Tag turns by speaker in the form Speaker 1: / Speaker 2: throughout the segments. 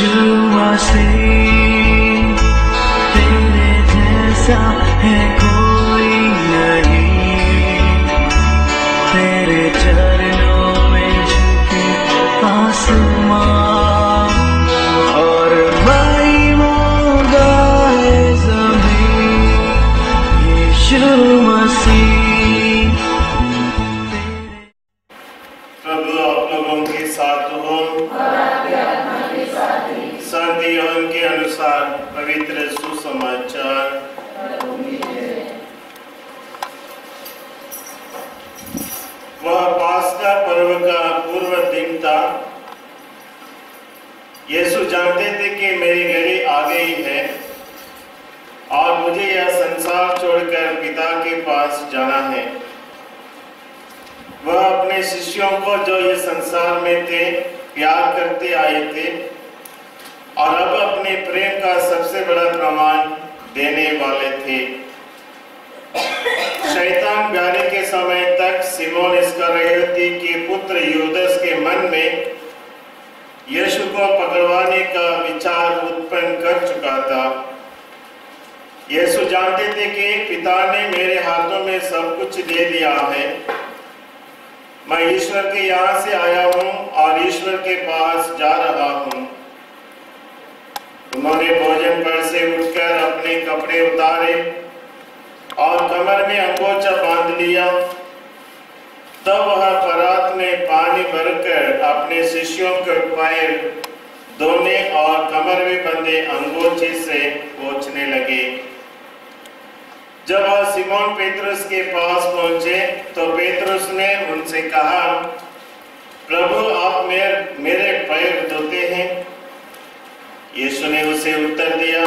Speaker 1: यीशु मसीह, तेरे जैसा है कोई नहीं, तेरे चरणों में झुके आसमान और महिमा गाए ज़मीन। यीशु मसीह
Speaker 2: प्रभु आप लोगों के साथ हो। संत यूहन्ना के अनुसार पवित्र सुसमाचार। वह पास्का पर्व का पूर्व दिन था। यीशु जानते थे कि मेरी घड़ी आ गई है और मुझे यह संसार छोड़कर पिता के पास जाना है। वह अपने शिष्यों को, जो ये संसार में थे, प्यार करते आए थे और अब अपने प्रेम का सबसे बड़ा प्रमाण देने वाले थे। शैतान ब्यारे के समय तक सिमोन इस्करियोती के पुत्र यूदास के मन में यीशु को पकड़वाने का विचार उत्पन्न कर चुका था। यीशु जानते थे कि पिता ने मेरे हाथों में सब कुछ दे दिया है। मैं ईश्वर के यहाँ से आया हूँ और ईश्वर के पास जा रहा हूँ। उन्होंने भोजन पर से उठकर अपने कपड़े उतारे और कमर में अंगोछा बांध लिया। तब वह परात में पानी भरकर अपने शिष्यों के पैर धोने और कमर में बंधे अंगोछे से पोंछने लगे। जब वह सिमोन पेतरुस के पास पहुंचे तो पेतरुस ने उनसे कहा, प्रभु आप मेरे पैर धोते हैं? यीशु ने उसे उत्तर दिया,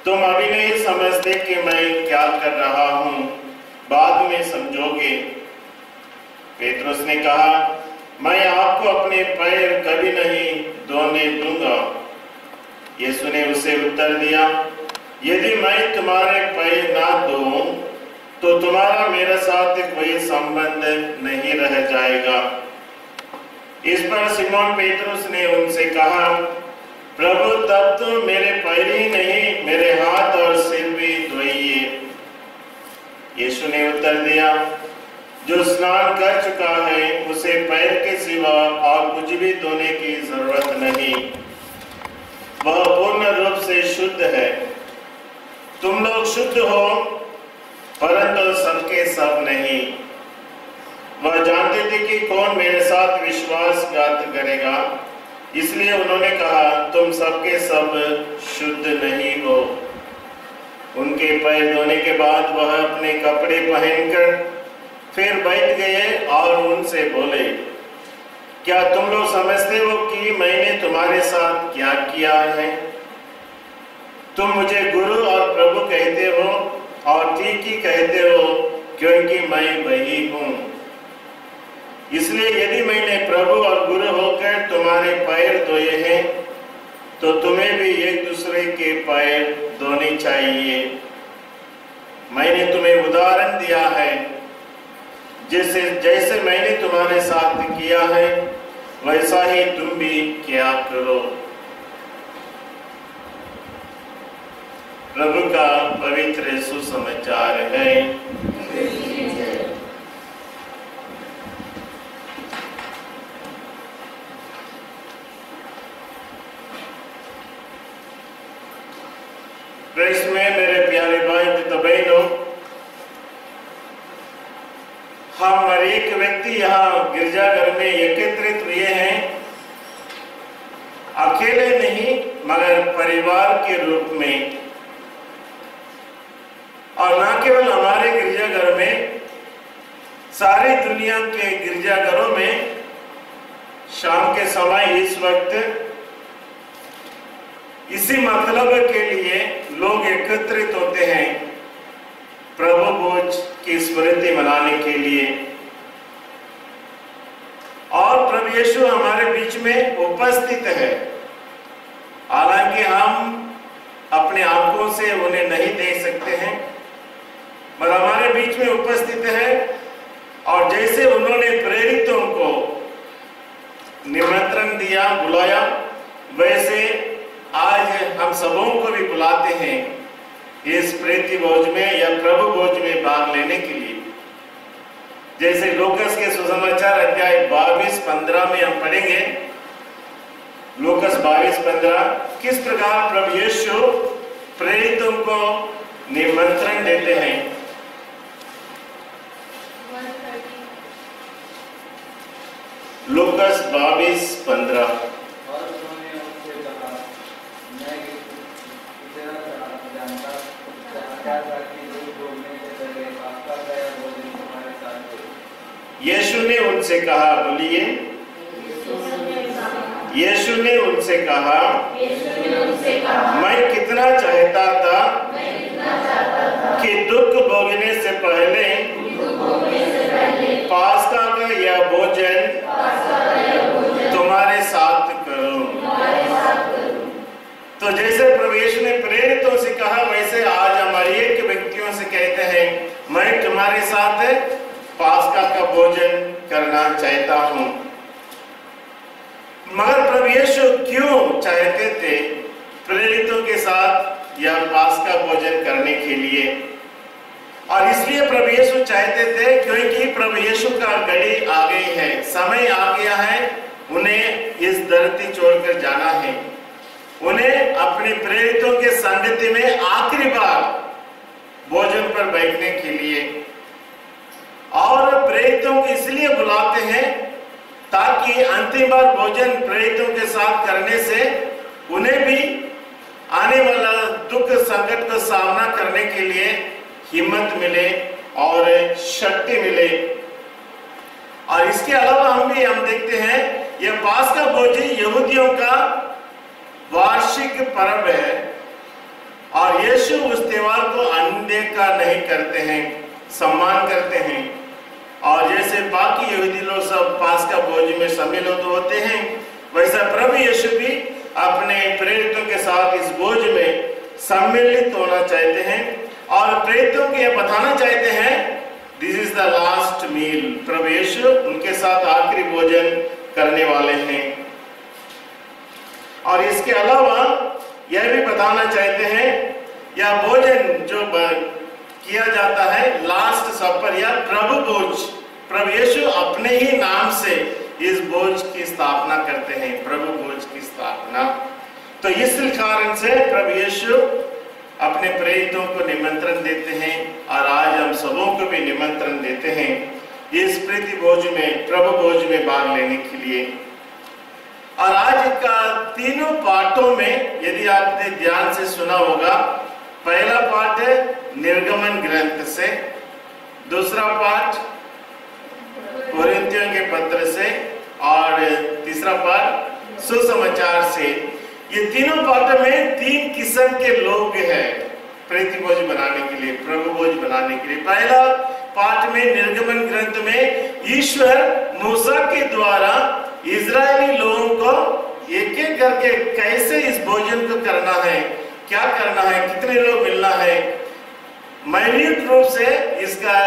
Speaker 2: तुम अभी नहीं समझते कि मैं क्या कर रहा हूं, बाद में समझोगे। पेतरुस ने कहा, मैं आपको अपने पैर कभी नहीं धोने दूंगा। यीशु ने उसे उत्तर दिया, यदि मैं तुम्हारे पैर ना धोऊं तो तुम्हारा मेरे साथ कोई संबंध नहीं रह जाएगा। इस पर सिमोन पेतरुस ने उनसे कहा, प्रभु तब तो मेरे पैर ही नहीं मेरे हाथ और सिर भी धोइए। यीशु ने उत्तर दिया, जो स्नान कर चुका है उसे पैर के सिवा और कुछ भी धोने की जरूरत नहीं, वह पूर्ण रूप से शुद्ध है। तुम लोग शुद्ध हो परंतु सबके सब नहीं। वह जानते थे कि कौन मेरे साथ विश्वासघात करेगा, इसलिए उन्होंने कहा, तुम सबके सब शुद्ध नहीं हो। उनके पैर धोने के बाद वह अपने कपड़े पहनकर फिर बैठ गए और उनसे बोले, क्या तुम लोग समझते हो कि मैंने तुम्हारे साथ क्या किया है? तुम मुझे गुरु और प्रभु कहते हो और ठीक ही कहते हो, क्योंकि मैं वही हूँ। इसलिए यदि मैंने प्रभु और गुरु होकर तुम्हारे पैर धोए हैं तो तुम्हें भी एक दूसरे के पैर धोने चाहिए। मैंने तुम्हें उदाहरण दिया है, जैसे मैंने तुम्हारे साथ किया है वैसा ही तुम भी किया करो। प्रभु का पवित्र सुसमाचार है। क्रिस्त में मेरे प्यारे भाई तथा बहनों, हम हर एक व्यक्ति यहाँ गिरजाघर में एकत्रित हुए हैं, अकेले नहीं मगर परिवार के रूप में। और न केवल हमारे गिरजाघर में, सारी दुनिया के गिरजाघरों में शाम के समय इस वक्त इसी मतलब के लिए लोग एकत्रित होते हैं, प्रभु भोज की स्मृति मनाने के लिए। और प्रभु यीशु हमारे बीच में उपस्थित है। हालांकि हम अपने आंखों से उन्हें नहीं देख सकते हैं, मगर हमारे बीच में उपस्थित है। और जैसे उन्होंने प्रेरितों को निमंत्रण दिया, बुलाया, वैसे आज हम सबों को भी बुलाते हैं इस प्रीति भोज में या प्रभु भोज में भाग लेने के लिए। जैसे लूकस के सुसमाचार अध्याय 22-15 में हम पढ़ेंगे, लूकस 22-15, किस प्रकार प्रभु यीशु प्रेरितों को निमंत्रण देते हैं। लूकस 22-15। यीशु ने उनसे कहा, बोलिए, यीशु ने उनसे कहा, मैं कितना चाहता था कि दुख भोगने से पहले पास्का का यह भोजन तुम्हारे साथ करूं। तो जैसे प्रभु यीशु ने प्रेरितों से कहा, वैसे आज हमारे एक व्यक्तियों से कहते हैं, मैं तुम्हारे साथ पास्का का भोजन करना चाहता हूं। मगर प्रभु यीशु क्यों चाहते थे प्रेरितों के साथ यह पास्का भोजन करने के लिए? और इसलिए प्रभु यीशु चाहते थे क्योंकि प्रभु यीशु का घड़ी आ गई है, समय आ गया है, उन्हें इस धरती छोड़कर जाना है, उन्हें अपने प्रेरितों के संगति में आखिरी बार भोजन पर बैठने के लिए। और प्रेरितों को इसलिए बुलाते हैं ताकि अंतिम बार भोजन प्रेरितों के साथ करने से उन्हें भी आने वाला दुख संकट का सामना करने के लिए हिम्मत मिले और शक्ति मिले। और इसके अलावा हम देखते हैं यह पास्का भोजन यहूदियों का वार्षिक पर्व है और यीशु उस त्योहार को अनदेखा नहीं करते हैं, सम्मान करते हैं। और जैसे बाकी यहूदी लोग सब पास्का भोज में सम्मिलित होते हैं, वैसा प्रभु यीशु भी अपने प्रेरितों के साथ इस भोज में सम्मिलित होना चाहते हैं और प्रेरितों को यह बताना चाहते हैं, this is the last meal. प्रभु यीशु उनके साथ आखिरी भोजन करने वाले हैं। और इसके अलावा यह भी बताना चाहते हैं, यह भोजन जो किया जाता है लास्ट सपर या प्रभु भोज, प्रभु यीशु अपने ही नाम से इस भोज की स्थापना करते हैं, प्रभु भोज की स्थापना। तो इस कारण से प्रभु यीशु अपने प्रेरितों को निमंत्रण देते हैं और आज हम सबों को भी निमंत्रण देते हैं इस प्रीति भोज में, प्रभु भोज में भाग लेने के लिए। और आज का तीनों पाठों में यदि आपने ध्यान से सुना होगा, पहला पाठ है निर्गमन ग्रंथ से, दूसरा पाठ कोरिन्थियों के पत्र से और तीसरा पाठ सुसमाचार से। ये तीनों पाठों में तीन किस्म के लोग हैं प्रीति भोज बनाने के लिए, प्रभु भोज बनाने के लिए। पहला पाठ में निर्गमन ग्रंथ में ईश्वर मूसा के द्वारा इजरायली लोगों को एक एक करके कैसे इस भोजन को करना है, क्या करना है, कितने लोग मिलना है, माइन्यूट रूप से इसका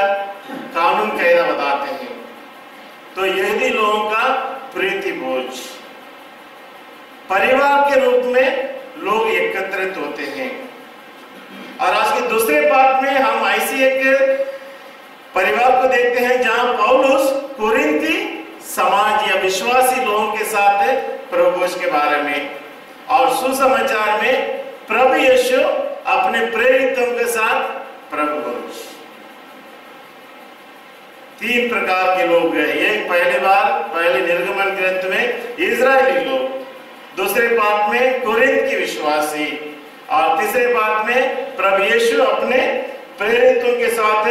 Speaker 2: कानून कायदा बताते हैं। तो यहूदी लोगों का प्रीति भोज, परिवार के रूप में लोग एकत्रित होते हैं। और आज के दूसरे पाठ में हम ऐसी एक परिवार को देखते हैं जहां पौलुस कोरिन्थी समाज या विश्वासी लोगों के साथ प्रभु भोज के बारे में, और सुसमाचार में प्रभु यीशु अपने प्रेरितों के साथ प्रभु भोज। तीन प्रकार के लोग हैं। एक पहले निर्गमन ग्रंथ में इजरायली लोग, दूसरे पाठ में कोरिन्थ के विश्वासी और तीसरे पाठ में प्रभु यीशु अपने प्रेरितों के साथ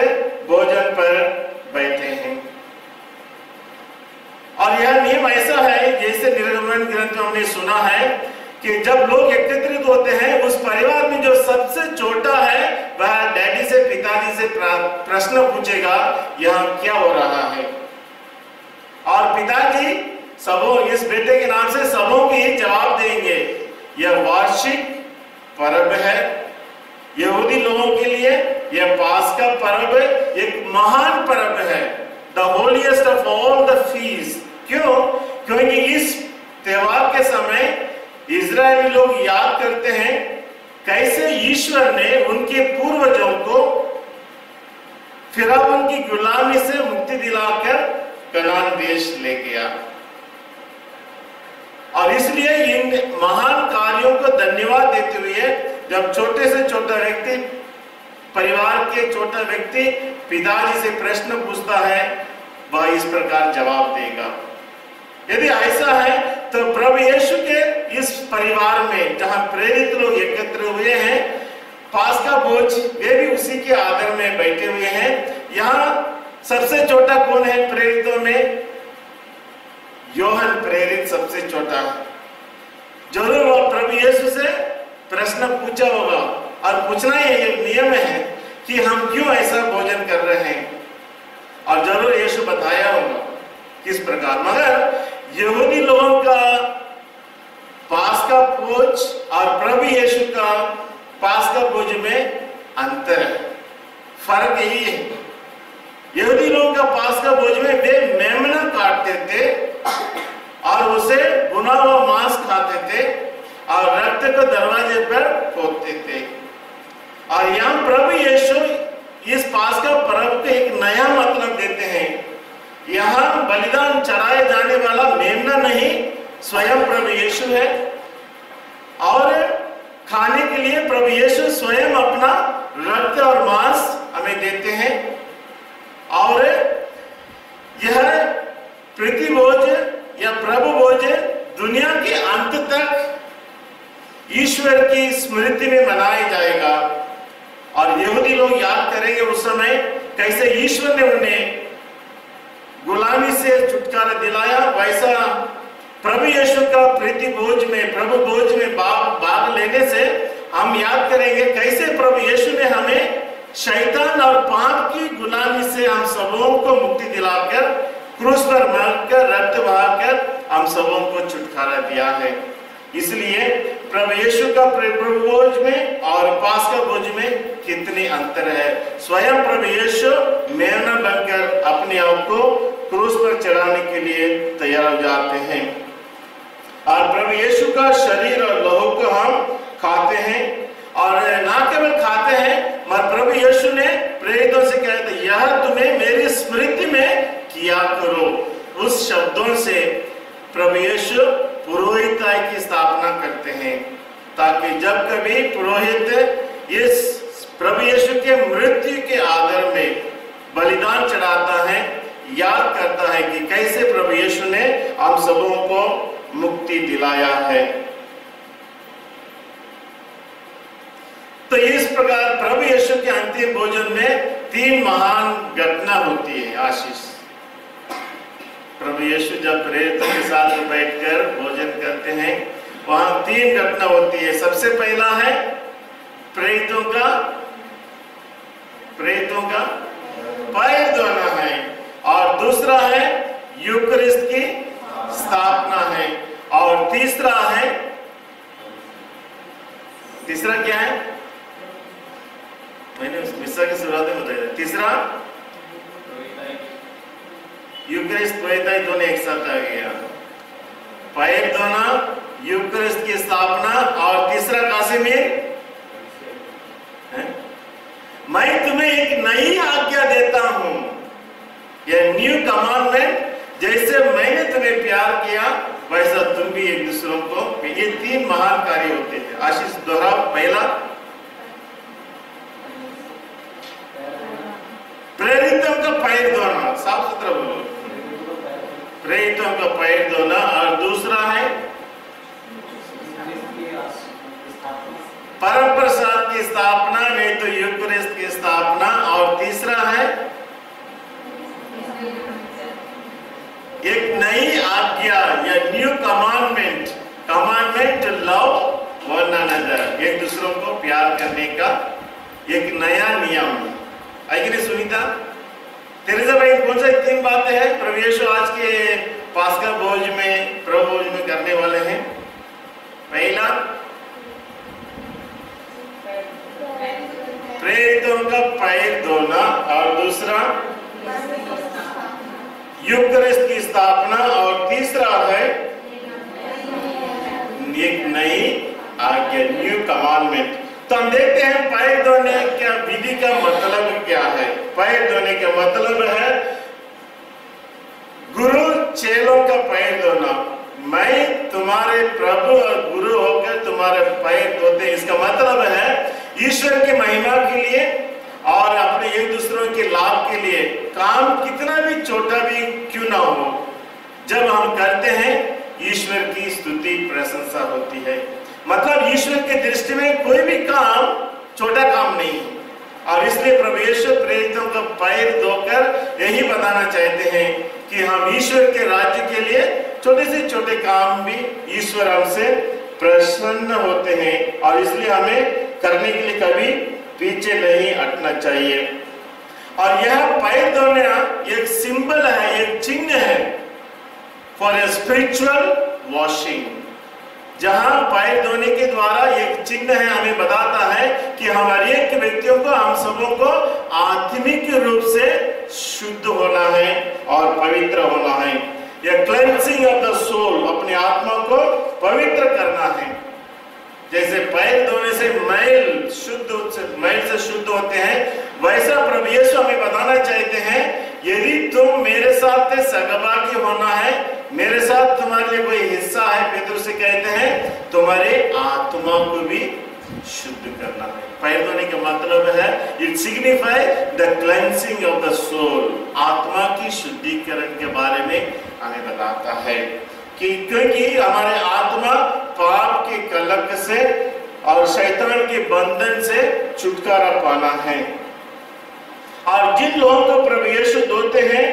Speaker 2: भोजन पर बैठे हैं। और यह नियम ऐसा है, जैसे निर्गमन ग्रंथ में हमने सुना है कि जब लोग एकत्रित होते हैं, उस परिवार में जो सबसे छोटा है वह डैडी से, पिताजी से प्रश्न पूछेगा यहाँ क्या हो रहा है, और पिताजी सबों इस बेटे के नाम से सबों की जवाब देंगे। यह वार्षिक पर्व है यहूदी लोगों के लिए, यह पास्का पर्व एक महान पर्व है, the holiest of all the feast. क्यों? क्योंकि इस त्योहार के समय इजरायली लोग याद करते हैं कैसे ईश्वर ने उनके पूर्वजों को फिरौन की गुलामी से मुक्ति दिलाकर कनान देश ले गया। और इसलिए इन महान कार्यों को धन्यवाद देते हुए जब छोटे से छोटा व्यक्ति, परिवार के छोटा व्यक्ति पिताजी से प्रश्न पूछता है, वह इस प्रकार जवाब देगा। यदि ऐसा है तो प्रभु यीशु के इस परिवार में जहां प्रेरित लोग एकत्र हुए हैं, पास्का भोज वे भी उसी के आदर में बैठे हुए हैं। यहाँ सबसे छोटा कौन है प्रेरितों में? योहन प्रेरित सबसे छोटा है। जरूर वह प्रभु यीशु से प्रश्न पूछा होगा, और पूछना ये नियम है कि हम क्यों ऐसा भोजन कर रहे हैं, और जरूर यीशु बताया होगा किस प्रकार। मगर यहूदी लोगों का पास्का भोज और प्रभु यीशु का पास्का भोज में अंतर है, फर्क यही है। यहूदी लोगों का पास्का भोज में वे मेमना काटते थे और उसे भुना हुआ मांस खाते थे और रक्त को दरवाजे पर पोतते थे। और यहाँ प्रभु यीशु इस पास्का पर्व को एक नया मतलब देते हैं। यहाँ बलिदान चढ़ाए जाने वाला मेमना नहीं, स्वयं प्रभु यीशु है, और खाने के लिए प्रभु यीशु स्वयं अपना रक्त और मांस हमें देते हैं। और यह प्रीति भोज या प्रभु भोज दुनिया के अंत तक ईश्वर की स्मृति में मनाया जाएगा। और यहूदी लोग याद करेंगे उस समय कैसे ईश्वर ने उन्हें गुलामी से छुटकारा दिलाया। वैसा प्रभु यीशु का प्रीति भोज में, प्रभु भोज में भाग लेने से हम याद करेंगे कैसे प्रभु यीशु ने हमें शैतान और पाप की गुलामी से हम सबों को मुक्ति दिलाकर क्रूस पर मरकर रक्त बहाकर हम सबों को छुटकारा दिया है। इसलिए प्रभु यीशु का प्रभु भोज में और पास्का भोज में कितनी अंतर है। स्वयं प्रभु यीशु मेमना बनकर अपने आप को क्रूस पर चढ़ाने के लिए तैयार हो जाते हैं। और प्रभु यीशु का शरीर और लहू को हम खाते हैं, और ना केवल खाते हैं मगर प्रभु यीशु ने प्रेरितों से कहा था, यह तुम्हें मेरी स्मृति में किया करो। उस शब्दों से प्रभु यीशु पुरोहिताई की स्थापना करते हैं, ताकि जब कभी पुरोहित इस प्रभु यीशु के मृत्यु के आदर में बलिदान चढ़ाता है, याद करता है कि कैसे प्रभु यीशु ने हम सबों को मुक्ति दिलाया है। तो इस प्रकार प्रभु यीशु के अंतिम भोजन में 3 महान घटना होती है। आशीष, प्रभु यीशु जब प्रेरितों के साथ बैठकर भोजन करते हैं, वहां 3 घटना होती है। सबसे पहला है प्रेरितों का पैर धोना है, और दूसरा है यूकरिस्ट की स्थापना है, और तीसरा क्या है? मैंने उस मिस्सा की शुरुआत में बताया। तीसरा यूकरिस्ट प्रोहिताई दोनों एक साथ आ गया। पैर धोना, यूकरिस्ट की स्थापना, और तीसरा कासिमीर। मैं तुम्हें एक नई आज्ञा देता हूं, यह न्यू कमांडमेंट, जैसे मैंने तुम्हें प्यार किया वैसा तुम भी एक दूसरों को। ये 3 महान कार्य होते हैं। आशीष दोहराओ। पहला प्रेरितों का पैर धोना, साफ सुथरा बोलो, प्रेरितों का पैर धोना, और दूसरा है परम प्रसाद की स्थापना, नहीं तो यूकरिस्ट की स्थापना, और तीसरा है एक नई आज्ञा या new commandment to love one another, एक दूसरों को प्यार करने का एक नया नियम। आई कि नहीं सुनीता? तेरेसा भाई, कौन सा 3 बातें हैं प्रभु यीशु आज के पास्का भोज में, प्रभु भोज में करने वाले हैं? पहला प्रेरितों का पैर धोना, और दूसरा यूकरिस्ट की स्थापना, और तीसरा है एक नई आज्ञा, न्यू कमांडमेंट। तो हम देखते हैं पैर धोने का विधि का मतलब क्या है। पैर धोने का मतलब है गुरु चेलों का पैर धोना। मैं तुम्हारे प्रभु और गुरु होकर तुम्हारे पैर धोते हैं। इसका मतलब है ईश्वर की महिमा के लिए और अपने एक दूसरों के लाभ के लिए काम कितना भी छोटा भी क्यों ना हो, जब हम करते हैं ईश्वर की स्तुति प्रशंसा होती है। मतलब ईश्वर के दृष्टि में कोई भी काम छोटा काम नहीं है। और इसलिए प्रभु यीशु प्रेरितों का पैर धोकर यही बताना चाहते हैं कि हम ईश्वर के राज्य के लिए छोटे से छोटे काम भी ईश्वर हमसे प्रसन्न होते हैं, और इसलिए हमें करने के लिए कभी पीछे नहीं हटना चाहिए। और यह पैर धोना एक सिंबल है, एक चिन्ह है फॉर ए स्पिरिचुअल वॉशिंग, जहां पैर धोने के द्वारा एक चिन्ह है, हमें बताता है कि हमारे एक व्यक्तियों को, हम सबों को आत्मिक रूप से शुद्ध होना है और पवित्र होना है। यह क्लेंजिंग ऑफ द सोल, अपने आत्मा को पवित्र करना है। जैसे पैर धोने से मैल से शुद्ध होते हैं, वैसा प्रभु यीशु हमें बताना चाहते हैं, यदि तुम मेरे साथ सहभागी होना है, मेरे साथ तुम्हारे लिए कोई हिस्सा है, पेतरुस से कहते हैं तुम्हारे आत्मा को भी शुद्ध करना है। पैर धोने का मतलब है it signify the cleansing of the soul, आत्मा की शुद्धिकरण के बारे में हमें बताता है कि क्योंकि हमारे आत्मा पाप के कलंक से और शैतान के बंधन से छुटकारा पाना है। और जिन लोगों को प्रभु यीशु धोते हैं,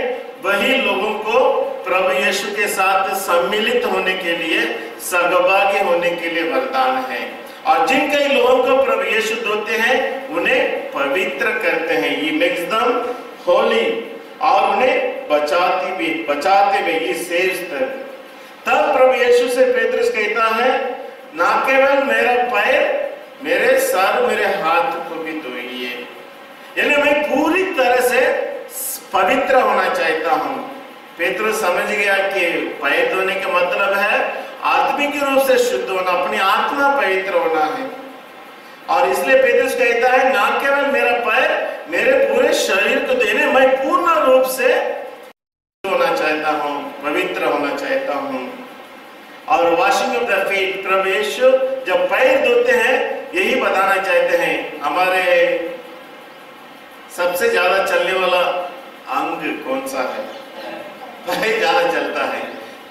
Speaker 2: वही लोगों को प्रभु यीशु के साथ सम्मिलित होने के लिए, सहभागी होने के लिए वरदान है। और जिन कई लोगों को प्रभु यीशु धोते हैं, उन्हें पवित्र करते हैं, ये मेक्स देम होली, और उन्हें बचाते भी, ये सेव्स देम। तब प्रभु यीशु से पेतरुस कहता है, ना केवल मेरा पैर, मेरे सर, मेरे हाथ को भी धोइए। यानी मैं पूरी तरह से पवित्र होना चाहता हूं। पेतरुस समझ गया कि पैर धोने का मतलब है आत्मिक रूप से शुद्ध होना, अपनी आत्मा पवित्र होना है। और इसलिए पेतरुस कहता है, ना केवल मेरा पैर, मेरे पूरे शरीर को देने, मैं पूर्ण रूप से होना चाहता हूं, पवित्र होना चाहता हूं। और वॉशिंग ऑफ द फीट, प्रभु यीशु जब पैर धोते हैं, यही बताना चाहते हैं हमारे सबसे ज्यादा चलने वाला अंग कौन सा है? पैर ज्यादा चलता है,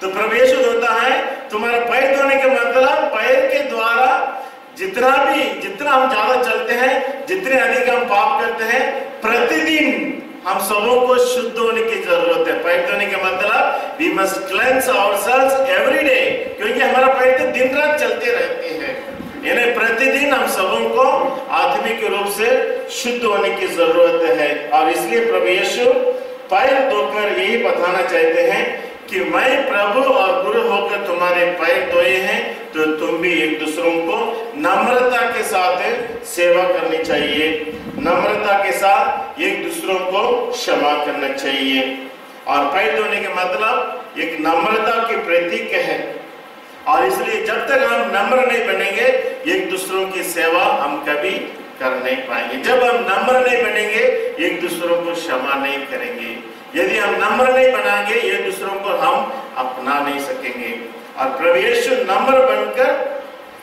Speaker 2: तो प्रभु यीशु धोता है। तुम्हारा पैर धोने का मतलब पैर के द्वारा जितना हम ज्यादा चलते हैं, जितने अधिक हम पाप करते हैं, प्रतिदिन हम सबों को शुद्ध होने की जरूरत है। पैर धोने का मतलब we must cleanse ourselves every day, क्योंकि हमारा पैर तो दिन रात चलते रहते हैं। यानी प्रतिदिन हम सबों को आत्मिक रूप से शुद्ध होने की जरूरत है। और इसलिए प्रभु यीशु पैर धोकर यही बताना चाहते हैं कि मैं प्रभु और गुरु होकर तुम्हारे पैर धोए हैं, तो तुम भी एक दूसरों को नम्रता के साथ सेवा करनी चाहिए, नम्रता के साथ एक दूसरों को क्षमा करना चाहिए। और पैर धोने का मतलब एक नम्रता की प्रतीक है। और इसलिए जब तक हम नम्र नहीं बनेंगे, एक दूसरों की सेवा हम कभी कर नहीं पाएंगे। जब हम नम्र नहीं बनेंगे, एक दूसरों को क्षमा नहीं करेंगे। यदि हम नम्र नहीं बनाएंगे, एक दूसरों को हम अपना नहीं सकेंगे। और प्रभु यीशु नम्र बनकर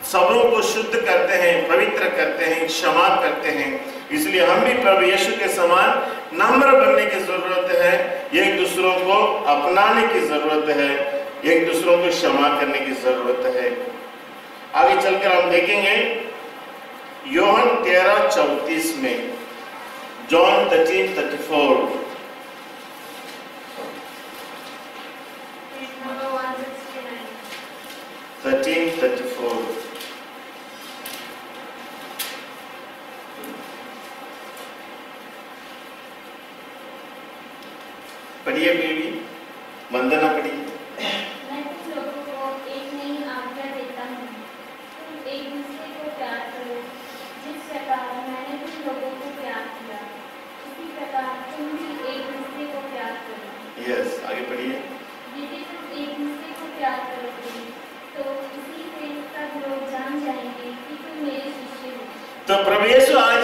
Speaker 2: सबों को शुद्ध करते हैं, पवित्र करते हैं, क्षमा करते हैं। इसलिए हम भी प्रभु यीशु के समान नम्र बनने की जरूरत है, एक दूसरों को अपनाने की जरूरत है, एक दूसरों को क्षमा करने की जरूरत है। आगे चलकर हम देखेंगे योहन 13:34 में, जॉन 13:34। पढ़िए बेबी, वंदना पढ़िए।
Speaker 3: मैं तुम लोगों को एक नई आज्ञा देता हूँ, तुम एक दूसरे को प्यार करो। जिस प्रकार मैंने तुम लोगों को प्यार किया, उसी प्रकार तुम भी एक दूसरे को प्यार करो।
Speaker 2: यस, आगे पढ़िए।
Speaker 3: यदि तुम एक दूसरे को प्यार करोगे, तो इसी से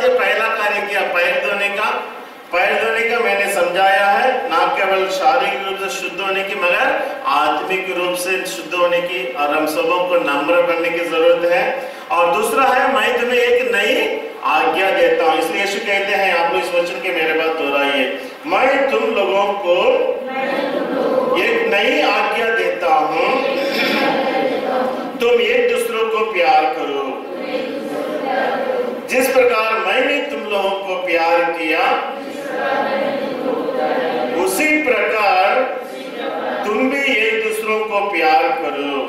Speaker 2: आज पहला कार्य किया पैर धोने का। पैर धोने का मैंने समझाया है, ना केवल शारीरिक रूप से शुद्ध होने की मगर आत्मिक रूप से शुद्ध होने की, और हम सबों को नम्र बनने की जरूरत है। और दूसरा है मैं तुम्हें एक नई आज्ञा देता हूँ। इसलिए यीशु कहते हैं, आप लोग इस वचन के मेरे बात दोहराइए, मैं तुम लोगों को एक नई आज्ञा देता हूँ, तुम एक दूसरों को प्यार करो। जिस प्रकार मैंने तुम लोगों को प्यार किया उसी प्रकार तुम भी एक दूसरों को प्यार करो।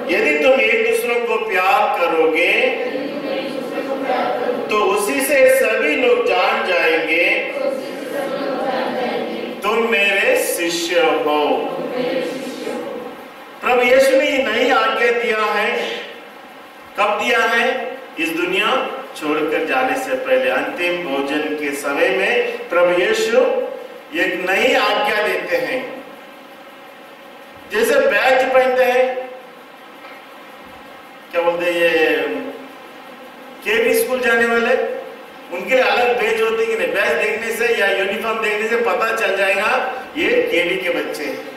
Speaker 2: यदि तुम एक दूसरों को प्यार करोगे तो उसी से सभी लोग जान जाएंगे तुम मेरे शिष्य हो। प्रभु यीशु ने ये नई आज्ञा दिया है। कब दिया है? इस दुनिया छोड़कर जाने से पहले, अंतिम भोजन के समय में प्रभु यीशु एक नई आज्ञा देते हैं। जैसे बैज पहनते हैं, क्या बोलते हैं, ये केबी स्कूल जाने वाले, उनके लिए अलग बैज होती है कि नहीं? बैज देखने से या यूनिफॉर्म देखने से पता चल जाएगा ये केबी के बच्चे हैं।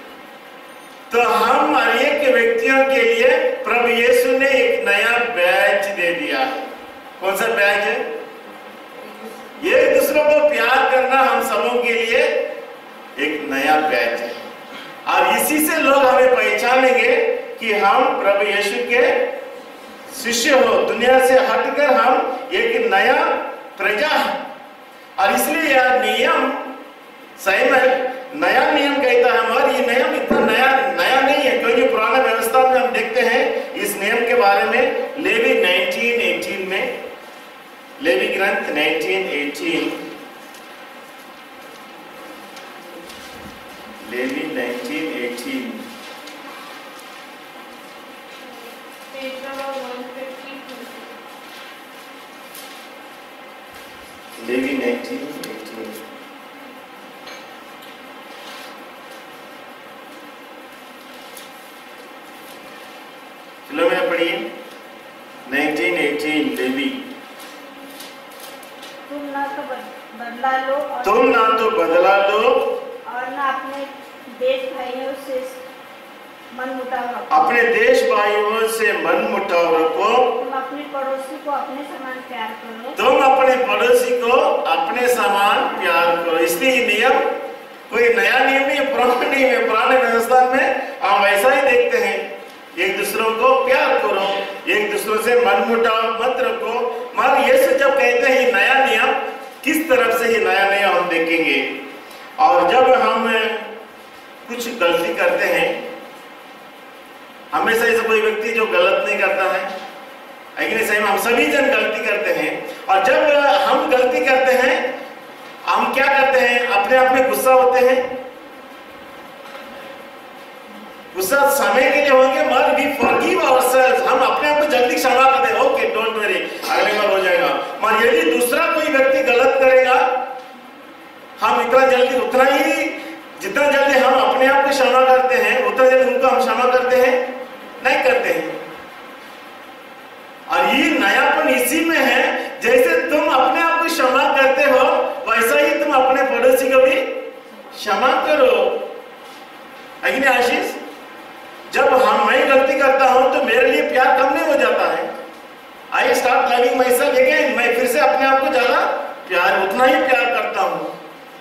Speaker 2: तो हम हर एक व्यक्तियों के लिए प्रभु यीशु ने एक नया बैज दे दिया है। कौन सा बैज है? ये दूसरों को प्यार करना हम सबों के लिए एक नया बैज है। और इसी से लोग हमें पहचानेंगे कि हम प्रभु यीशु के शिष्य हो। दुनिया से हटकर हम एक नया प्रजा है। और इसलिए यह नियम सही में नया नियम कहता है, और ये नियम इतना नया नहीं है, क्योंकि पुराना व्यवस्था में हम देखते हैं इस नियम के बारे में लेवी 19:18 में, लेवी ग्रंथ 19:18, लेवी 19:18, लेवी 19:18। चलो मैं पढ़िए 19:18 लेवी।
Speaker 4: तुम ना तो बदला लो और
Speaker 2: तुम ना तो बदला लो
Speaker 4: और ना अपने देश भाइयों से मन मुटाव रखो।
Speaker 2: अपने देश भाइयों से मन मुटाव रखो।
Speaker 4: तुम अपने पड़ोसी को अपने समान प्यार करो।
Speaker 2: तुम अपने पड़ोसी को अपने समान प्यार करो। इसलिए ये नियम कोई नया नियम नहीं है, पुराना नियम है। पुराने व्यवस्था में हम ऐसा ही देखते हैं, एक दूसरों को प्यार करो, एक दूसरों से मन मुटाव मत रखो। मगर यीशु जब कहते हैं ये नया नियम, किस तरफ से ये नया नियम हम देखेंगे। और जब हम कुछ गलती करते हैं, हमेशा ऐसा कोई व्यक्ति जो गलत नहीं करता है, लेकिन सही में हम सभी जन गलती करते हैं। और जब हम गलती करते हैं, हम क्या करते हैं? अपने आप में गुस्सा होते हैं। गुस्सा समय के लिए होंगे, मगर वी फॉरगिव आवरसेल्व्स, हम अपने आप को जल्दी क्षमा कर दें, ओके डोंट वरी, अगले बार हो जाएगा। मगर यदि दूसरा कोई व्यक्ति गलत करेगा, हम इतना जल्दी, उतना ही जितना जल्दी हम अपने आप को क्षमा करते हैं, उतना जल्दी उनको हम क्षमा करते हैं नहीं करते हैं। और ये नयापन इसी में है, जैसे तुम अपने आप को क्षमा करते हो, वैसा ही तुम अपने पड़ोसी को भी क्षमा करो। लेकिन आशीष, जब मैं गलती करता हूं तो मेरे लिए प्यार कम नहीं हो जाता है। I start loving my self again, मैं फिर से अपने आप को ज्यादा प्यार, उतना ही प्यार करता हूं।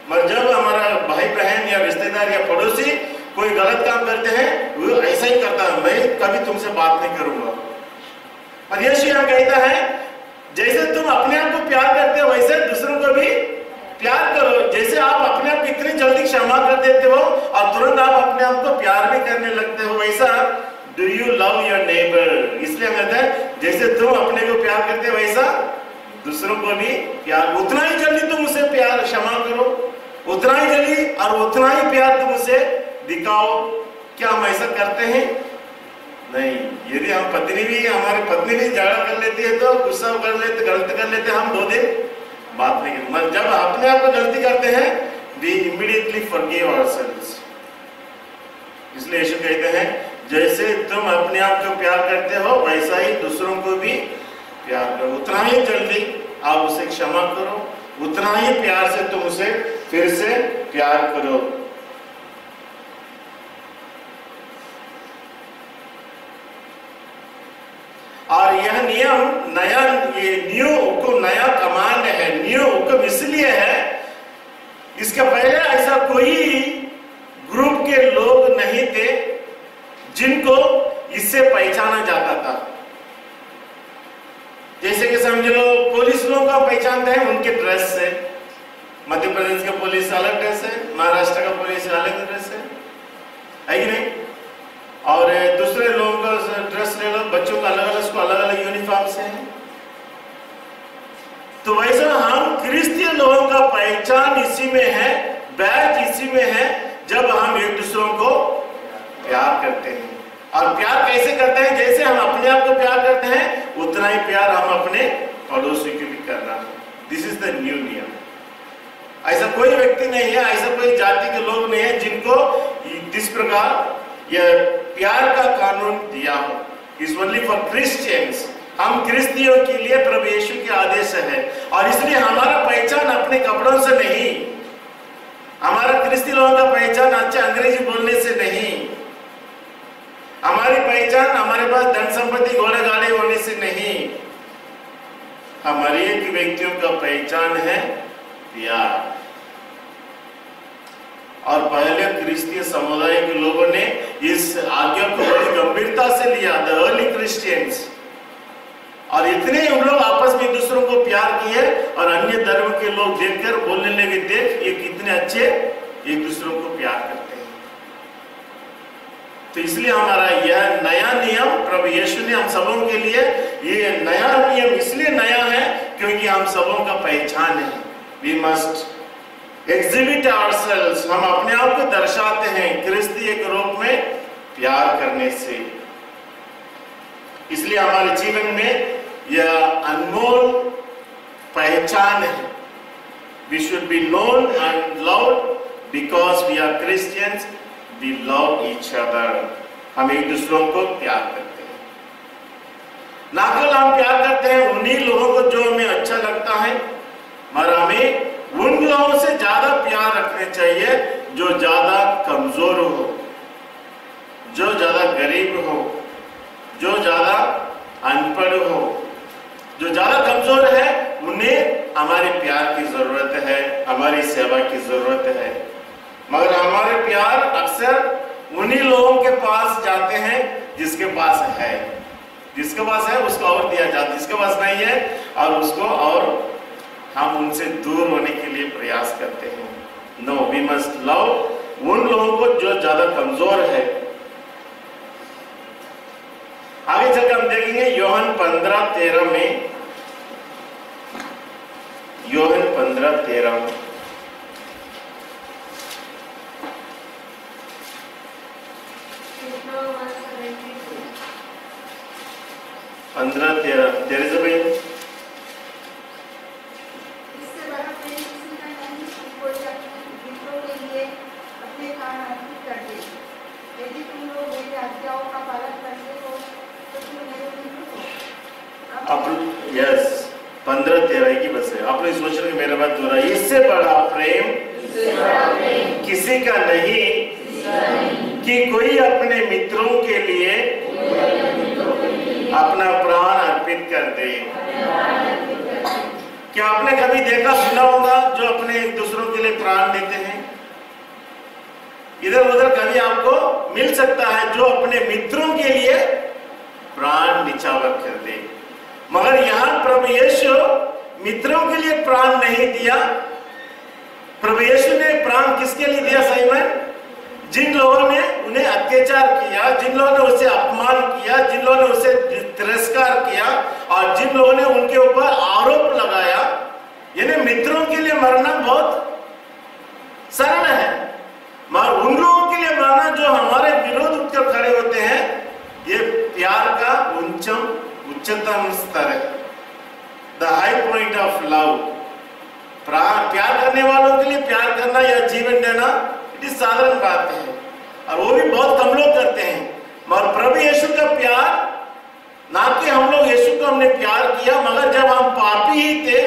Speaker 2: मगर जब हमारा भाई बहन या रिश्तेदार या पड़ोसी कोई गलत काम करते हैं, वो ऐसा ही करता है, मैं कभी तुमसे बात नहीं करूंगा। और यीशु यहाँ कहता है, जैसे तुम अपने आप को प्यार करते हो, वैसे दूसरों को भी प्यार करो। जैसे आप अपने आप को इतनी जल्दी क्षमा कर देते हो और तुरंत आप अपने आप को प्यार भी करने लगते हो, वैसा do you love your neighbour. इसलिए कहते हैं, जैसे तुम अपने को प्यार करते हो, वैसा दूसरों को भी प्यार, उतना ही जल्दी तुम उसे प्यार क्षमा करो, उतना ही जल्दी और उतना ही प्यार तुम उसे दिखाओ। क्या हम ऐसा करते हैं? नहीं। यदि हम हमारी पत्नी भी झगड़ा कर लेती है तो गुस्सा कर लेते, गलती कर लेते, हम 2 दिन बात नहीं करते। जब अपने आप को गलती करते हैं, we immediately forgive ourselves। इसलिए यीशु कहते हैं, जैसे तुम अपने आप को प्यार करते हो, वैसा ही दूसरों को भी प्यार करो, उतना ही जल्दी आप उसे क्षमा करो, उतना ही प्यार से तुम उसे फिर से प्यार करो। और यह नियम नया, ये न्यू हुक्म नया कमांड है। न्यू हुक्म इसलिए है, इसके पहले ऐसा कोई ग्रुप के लोग नहीं थे जिनको इससे पहचाना जाता था। जैसे कि समझ लो पुलिस लोगों का पहचानते हैं उनके ड्रेस से। मध्य प्रदेश का पुलिस अलग ड्रेस है, महाराष्ट्र का पुलिस अलग ड्रेस है कि नहीं? और दूसरे लोगों का ड्रेस ले लो, बच्चों का अलग अलग, अलग अलग यूनिफॉर्म से है। तो वैसा हम क्रिश्चियन लोगों का पहचान इसी में है, बैच इसी में है, जब हम एक दूसरों को प्यार करते हैं। और प्यार कैसे करते हैं? जैसे हम अपने आप को प्यार करते हैं उतना ही प्यार हम अपने पड़ोसी को भी करना है। दिस इज द न्यू नियम। ऐसा कोई व्यक्ति नहीं है, ऐसा कोई जाति के लोग नहीं है जिनको इस प्रकार यह प्यार का कानून दिया हो। Is only for Christians. हम क्रिस्तियों के लिए प्रभु यीशु के आदेश है, और इसलिए हमारा पहचान अपने कपड़ों से नहीं, हमारा क्रिस्ती लोगों का पहचान अच्छे अंग्रेजी बोलने से नहीं, हमारी पहचान हमारे पास धन संपत्ति घोड़े गाड़ी होने से नहीं। हमारे एक व्यक्तियों का पहचान है प्यार। और पहले क्रिस्तीय समुदाय के लोगों ने इस आज्ञा को बड़ी गंभीरता से लिया, द अर्ली क्रिश्चियंस। और इतने उन लोग आपस में एक दूसरों को प्यार किए, और अन्य धर्म के लोग देखकर बोलने लगे, देख ये कितने अच्छे एक दूसरों को प्यार करते हैं। तो इसलिए हमारा यह नया नियम प्रभु यीशु ने हम सबों के लिए, ये नया नियम इसलिए नया है क्योंकि हम सबों का पहचान है। वी मस्ट एग्जिबिट आवरसेल्व्स, हम अपने आप को दर्शाते हैं क्रिस्ती के रूप में प्यार करने से। इसलिए हमारे जीवन में यह अनमोल पहचान है। We should be known and loved because we are Christians, we love each other. हम एक दूसरों को प्यार करते हैं। ना केवल हम प्यार करते हैं उन्हीं लोगों को जो हमें अच्छा लगता है, मगर हमें उन लोगों से ज्यादा प्यार रखने चाहिए जो ज्यादा कमजोर हो, जो ज्यादा गरीब हो, जो ज्यादा अनपढ़ हो। जो ज्यादा कमजोर है उन्हें हमारे प्यार की जरूरत है, हमारी सेवा की जरूरत है। मगर हमारे प्यार अक्सर उन्हीं लोगों के पास जाते हैं जिसके पास है, जिसके पास है उसको और दिया जाता है, जिसके पास नहीं है और उसको, और हम उनसे दूर होने के लिए प्रयास करते हैं। नो, वी मस्ट लव उन लोगों को जो ज्यादा कमजोर है। आगे चलकर हम देखेंगे यूहन्ना 15:13 में, यूहन्ना 15:13 15:13 तेरे से भाई।
Speaker 5: इससे बड़ा प्रेम किसी का नहीं कि कोई अपने मित्रों के लिए अपने प्राण अर्पित कर दे। यदि तुम लोग मेरी आज्ञाओं का पालन करते हो तो तुम मेरे मित्र हो।
Speaker 2: आप यस 15:13 की बस है। आपने सोच रहे मेरा बात हो रहा है। इससे बड़ा प्रेम किसी का नहीं कि कोई अपने मित्रों के लिए अपना प्राण अर्पित कर दे। क्या आपने कभी देखा सुना होगा जो अपने एक दूसरों के लिए प्राण देते हैं? इधर उधर कभी आपको मिल सकता है जो अपने मित्रों के लिए प्राण निछावर कर दे। मगर यहां प्रभु यीशु मित्रों के लिए प्राण नहीं दिया। प्रभु यीशु ने प्राण किसके लिए दिया साइमन? जिन लोगों ने उन्हें अत्याचार किया, जिन लोगों ने उसे अपमान किया, जिन लोगों ने उसे तिरस्कार किया और जिन लोगों ने उनके ऊपर आरोप लगाया। यानी मित्रों के लिए मरना बहुत सरल है, मगर उन लोगों के लिए मरना जो हमारे विरोध उठकर खड़े होते हैं, ये प्यार का उच्चतम स्तर है। The high point of love. प्यार करने वालों के लिए प्यार करना या जीवन देना इतनी साधारण बात है, और वो भी बहुत कम लोग करते हैं। मगर प्रभु यीशु का प्यार, ना कि हम लोग यीशु को हमने हमें प्यार किया, मगर जब हम पापी ही थे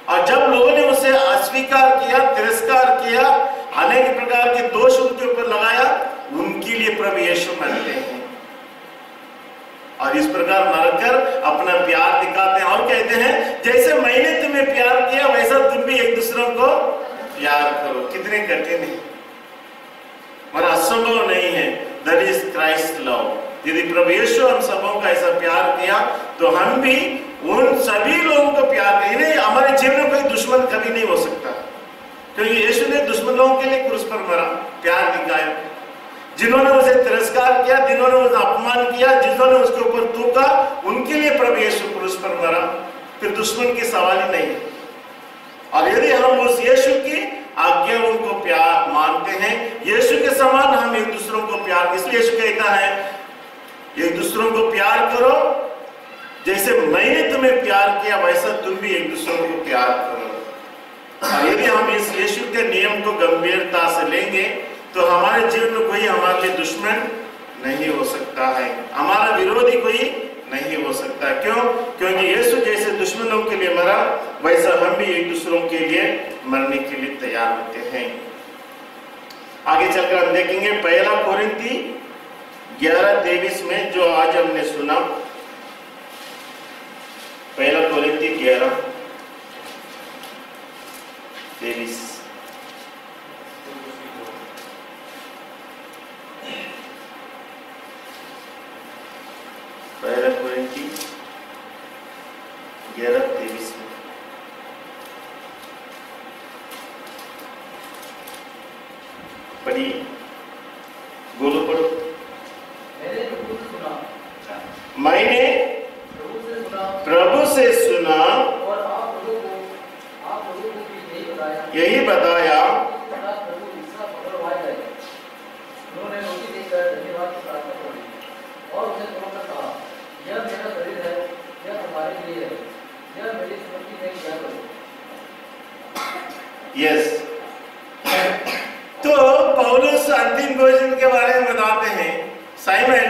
Speaker 2: और जब लोगों ने उसे अस्वीकार किया, तिरस्कार किया, अनेक प्रकार के दोष उनके ऊपर लगाया, उनके लिए प्रभु यीशु मरते हैं और इस प्रकार मरकर अपना प्यार दिखाते हैं और कहते हैं जैसे मैंने तुम्हें प्यार किया वैसा तुम भी एक दूसरों को प्यार करो। कितने कठिन है और असंभव नहीं है। That is Christ love. यदि प्रभु यीशु हम सबों का ऐसा प्यार किया तो हम भी उन सभी लोगों को प्यार करें। हमारे जीवन में कोई दुश्मन कभी नहीं हो सकता, क्योंकि यीशु ने दुश्मनों के लिए क्रूस पर मरा, प्यार दिखाया। जिन्होंने उसे तिरस्कार किया, जिन्होंने उसे अपमान किया, जिन्होंने उसके ऊपर थूका, उनके लिए प्रभु यीशु क्रूस पर मरा। फिर दुश्मन की सवाल ही नहीं। और यदि हम उस यीशु की आज्ञा उनको प्यार मानते हैं, यीशु के समान हम एक दूसरों को प्यार, इसलिए यीशु कहता है एक दूसरों को प्यार करो, जैसे मैंने तुम्हें प्यार किया वैसा तुम भी एक दूसरों को प्यार करो। और यदि हम इस यीशु के नियम को गंभीरता से लेंगे तो हमारे जीवन में कोई हमारे लिए दुश्मन नहीं हो सकता है, हमारा विरोधी कोई नहीं हो सकता। क्यों? क्योंकि यीशु जैसे दुश्मनों के लिए मरा वैसा हम भी एक दूसरों के लिए मरने के लिए तैयार होते हैं। आगे चलकर हम देखेंगे पहला कोरिन्थी 11:23 में जो आज हमने सुना, पहला कोरिन्थी 11:23। पहला कोरिन्थी 11:23 में पढ़िए, बोलो पढ़ो। मैंने प्रभु से सुना
Speaker 6: और आप लोगों को भी
Speaker 2: यही बताया।
Speaker 6: उन्होंने रोटी देकर धन्यवाद की प्रार्थना करी और उसे तोड़कर कहा, यह मेरा शरीर है, यह तुम्हारे लिए है, यह मेरी स्मृति में किया करो।
Speaker 2: यस, तो पौलुस अंतिम भोजन के बारे में बताते हैं। साइमन,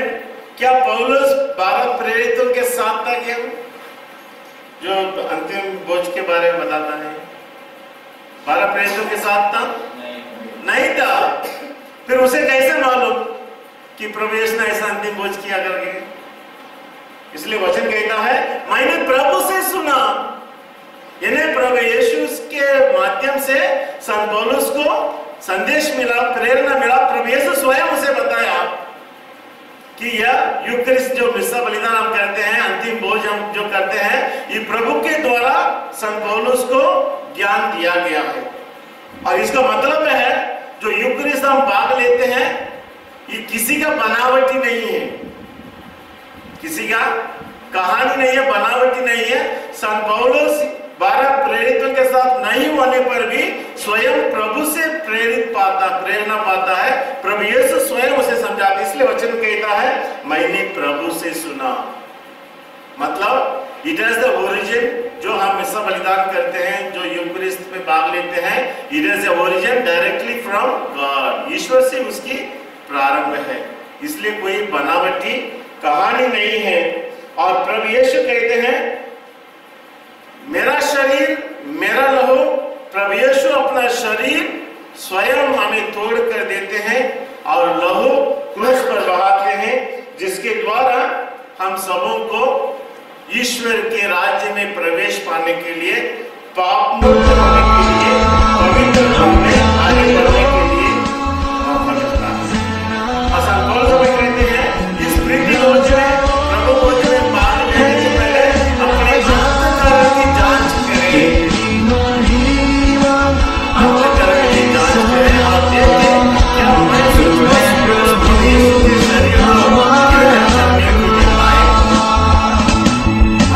Speaker 2: क्या पौलुस 12 प्रेरितों के साथ था क्या, जो अंतिम भोज के बारे में बताता है? 12 प्रेरितों के साथ था? नहीं था। फिर उसे कैसे मालूम कि प्रभु यीशु ने ऐसा अंतिम भोज किया करके? इसलिए वचन कहता है मैंने प्रभु से सुना, यानी प्रभु यीशु के माध्यम से संत पौलुस को संदेश मिला, प्रेरणा मिला। प्रभु यीशु स्वयं उसे बताया कि यह यूकरिस्ट जो मिस्सा बलिदान हम करते हैं, अंतिम भोज हम जो करते हैं, ये प्रभु के द्वारा संत पौलुस को ज्ञान दिया गया है। और इसका मतलब है जो यूकरिस्ट हम भाग लेते हैं ये किसी का बनावटी नहीं है, किसी का कहानी नहीं है, बनावटी नहीं है। संत पौलुस 12 प्रेरितों के साथ नहीं होने पर भी स्वयं प्रभु से प्रेरणा पाता है। प्रभु यीशु स्वयं उसे समझाता है। इसलिए वचन कहता है मैंने प्रभु से सुना, मतलब इट इज द ओरिजिन। जो हम मिस्सा बलिदान करते हैं, जो यूकरिस्ट में भाग लेते हैं, it is the origin directly from God, ईश्वर से उसकी प्रारंभ है। इसलिए कोई बनावटी कहानी नहीं है। और प्रभु यीशु कहते हैं मेरा शरीर मेरा लहू। प्रभु यीशु अपना शरीर स्वयं हमें तोड़ कर देते हैं और लहू क्रूस पर बहाते हैं, जिसके द्वारा हम सबों को ईश्वर के राज्य में प्रवेश पाने के लिए, पाप मुक्त होने के लिए, पवित्र होने आगे बढ़ने के लिए मौका मिलता है। असल कौन सा कहते हैं इस प्रीति भोज में, प्रभु भोज में भाग लेने से पहले अपने अंतःकरण की जांच करें, अंतःकरण की जांच करें और देखें क्या मैं शरीर को करने के लिए लायक हूं।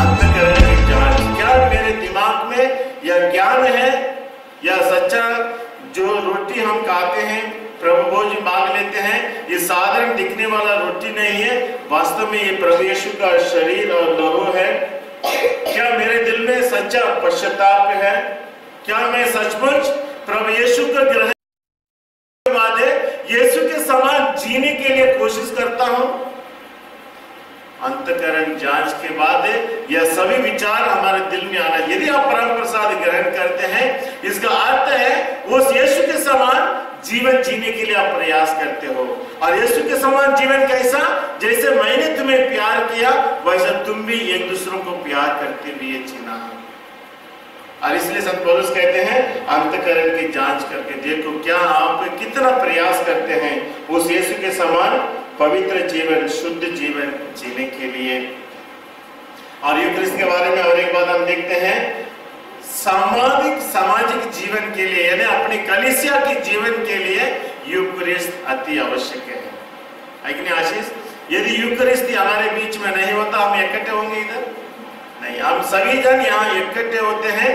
Speaker 2: अंतःकरण की जांच, क्या मेरे दिमाग में यह ज्ञान है या सच्चा जो रोटी हम खाते हैं, प्रभु भोज भाग लेते हैं, ये साधारण दिखने वाला रोटी नहीं है, वास्तव में ये प्रभु यीशु का शरीर और लहू है। क्या मेरे दिल में सच्चा पश्चाताप है? क्या मैं सचमुच प्रभु यीशु का ग्रहण के बाद यीशु के समान जीने के लिए कोशिश करता हूं? अंतःकरण जांच के बाद यह सभी विचार हमारे दिल में आना। यदि आप परम प्रसाद ग्रहण करते हैं, इसका अर्थ है उस यीशु के समान जीवन जीने के लिए आप प्रयास करते हो। और यीशु के समान जीवन कैसा? जैसे मैंने तुम्हें प्यार किया वैसा तुम भी एक दूसरों को प्यार करते हुए जीना है। और इसलिए संत पौलुस कहते हैं अंतःकरण की जांच करके देखो क्या आप कितना प्रयास करते हैं उस यीशु के समान पवित्र जीवन, शुद्ध जीवन जीने के लिए। और यूक्रिस्ट के बारे में और एक बात हम देखते हैं, सामाजिक जीवन के लिए यानी अपनी कलीसिया के जीवन के लिए यूक्रिस्ट अति आवश्यक है कि नहीं आशीष? यदि यूक्रिस्ट हमारे बीच में नहीं होता हम इकट्ठे होंगे इधर? नहीं, हम सभी जन यहाँ इकट्ठे होते हैं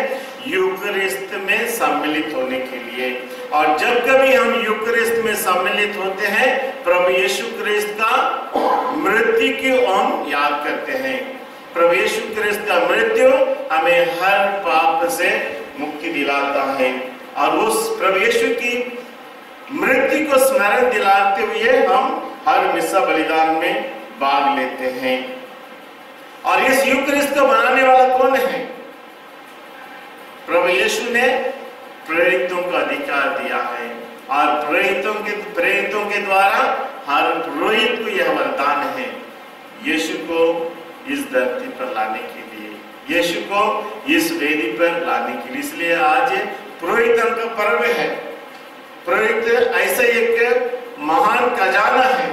Speaker 2: यूक्रिस्ट में सम्मिलित होने के लिए। और जब कभी हम यूक्रिस्ट में सम्मिलित होते हैं प्रभु यीशु क्रिस्त का मृत्यु को हम याद करते हैं। प्रभु यीशु क्रिस्त का मृत्यु हमें हर पाप से मुक्ति दिलाता है और उस प्रभु यीशु की मृत्यु को स्मरण दिलाते हुए हम हर मिस्सा बलिदान में भाग लेते हैं। और इस यूक्रिस्ट को बनाने वाला कौन है? प्रभु यीशु ने प्रेरितों को अधिकार दिया है और प्रेरितों के द्वारा हर पुरोहित को यह वरदान है यीशु को इस धरती पर लाने के लिए, यीशु को इस वेदी पर लाने के लिए। इसलिए आज पुरोहितों का पर्व है। पुरोहित ऐसा एक महान खजाना है,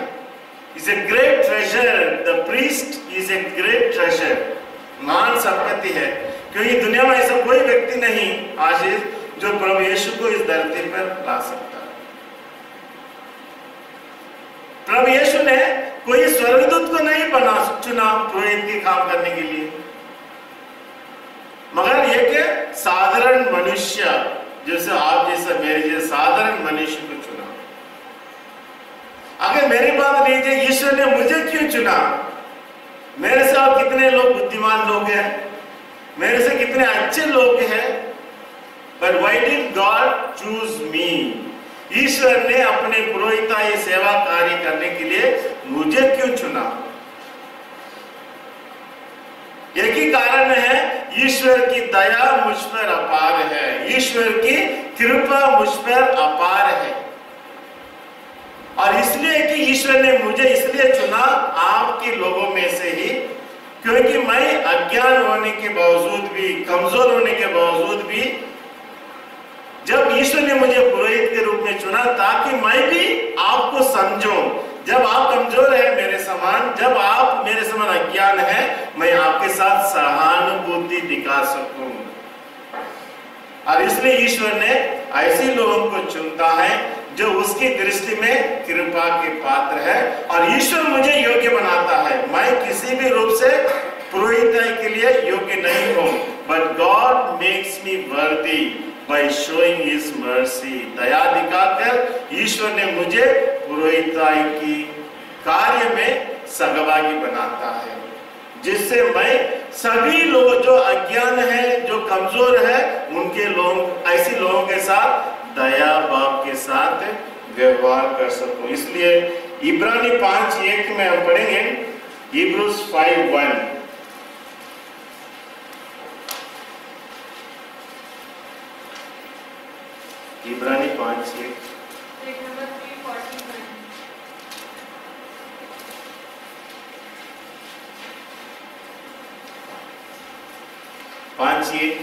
Speaker 2: is a great treasure. The priest is a great treasure. महान संपत्ति है, क्योंकि दुनिया में ऐसा कोई व्यक्ति नहीं आशीष जो प्रभु यीशु को इस धरती पर ला सकता है। प्रभु यीशु ने कोई स्वर्गदूत को नहीं चुना पुरोहित के काम करने के लिए, मगर एक साधारण मनुष्य जैसे आप जैसा मेरे जैसे साधारण मनुष्य को चुना। अगर मेरी बात लीजिए, ईश्वर ने मुझे क्यों चुना? मेरे साथ कितने लोग बुद्धिमान लोग हैं, मेरे से कितने अच्छे लोग हैं, but why did God choose me? ईश्वर ने अपने पुरोहिताई सेवा कार्य करने के लिए मुझे क्यों चुना? एक ही कारण है, ईश्वर की दया मुझ पर अपार है, ईश्वर की कृपा मुझ पर अपार है। और इसलिए कि ईश्वर ने मुझे इसलिए चुना आपके लोगों में से ही, क्योंकि मैं अज्ञान होने के बावजूद भी, कमजोर होने के बावजूद भी, जब ईश्वर ने मुझे पुरोहित के रूप में चुना ताकि मैं भी आपको समझूं। जब आप कमजोर है मेरे समान, जब आप मेरे समान अज्ञान है, मैं आपके साथ सहानुभूति दिखा सकूं। और इसलिए ईश्वर ने ऐसे लोगों को चुनता है जो उसकी दृष्टि में कृपा के पात्र है। और ईश्वर मुझे योग्य बनाता है, मैं किसी भी रूप से पुरोहिताई के लिए योग्य नहीं हूं, बट गॉड मेक्स मी वर्दी बाय शोइंग हिज मर्सी। दया दिखाकर ईश्वर ने मुझे पुरोहिताई की कार्य में सहभागी बनाता है, जिससे मैं सभी लोग जो अज्ञान है, जो कमजोर है, उनके लोग ऐसे लोगों के साथ दया भाव के साथ व्यवहार कर सकूं। इसलिए इब्रानी 5:1 में हम पढ़ेंगे Hebrews 5:1। इब्रानी 5:1 5:1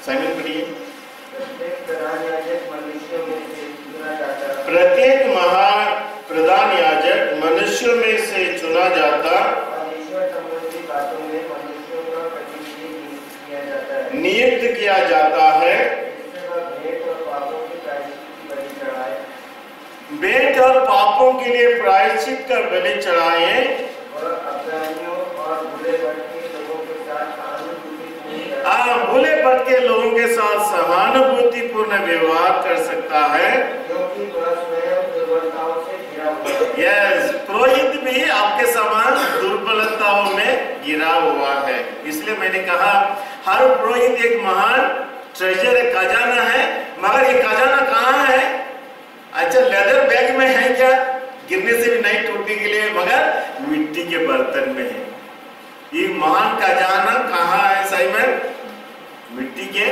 Speaker 2: साइमन पढ़िए। प्रत्येक महान प्रधान याजक मनुष्यों में से चुना जाता, नियुक्त किया जाता है, भेंट और पापों के लिए प्रायश्चित कर बलि चढ़ाए भूले भटके लोगों के साथ सहानुभूतिपूर्ण व्यवहार कर सकता है, क्योंकि यस पुरोहित भी आपके समान दुर्बलताओं में गिरा हुआ है। इसलिए मैंने कहा हर पुरोहित एक महान ट्रेजर, एक खजाना है, मगर ये खजाना कहाँ है? अच्छा लेदर बैग में है क्या? गिरने से भी नहीं टूटने के लिए, मगर मिट्टी के बर्तन में है। ये महान खजाना कहाँ है साइमन? मिट्टी के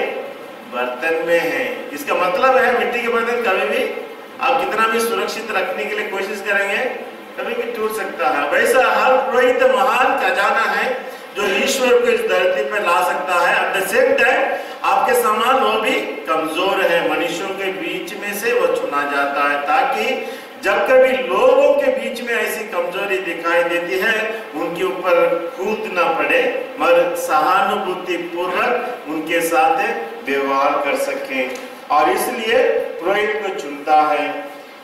Speaker 2: बर्तन में है। इसका मतलब है मिट्टी के बर्तन कभी भी आप कितना भी सुरक्षित रखने के लिए कोशिश करेंगे, कभी भी टूट सकता है। वैसा हर पुरोहित महान खजाना है जो ईश्वर को इस धरती पर ला सकता है। एट द सेम टाइम आपके समान वो भी कमजोर है, मनुष्यों के बीच में से वो चुना जाता है, ताकि जब कभी लोगों के बीच में ऐसी कमजोरी दिखाई देती है उनके ऊपर कूद ना पड़े, मगर सहानुभूति पूर्वक उनके साथ व्यवहार कर सकें। और इसलिए पुरोहित को चुनता है।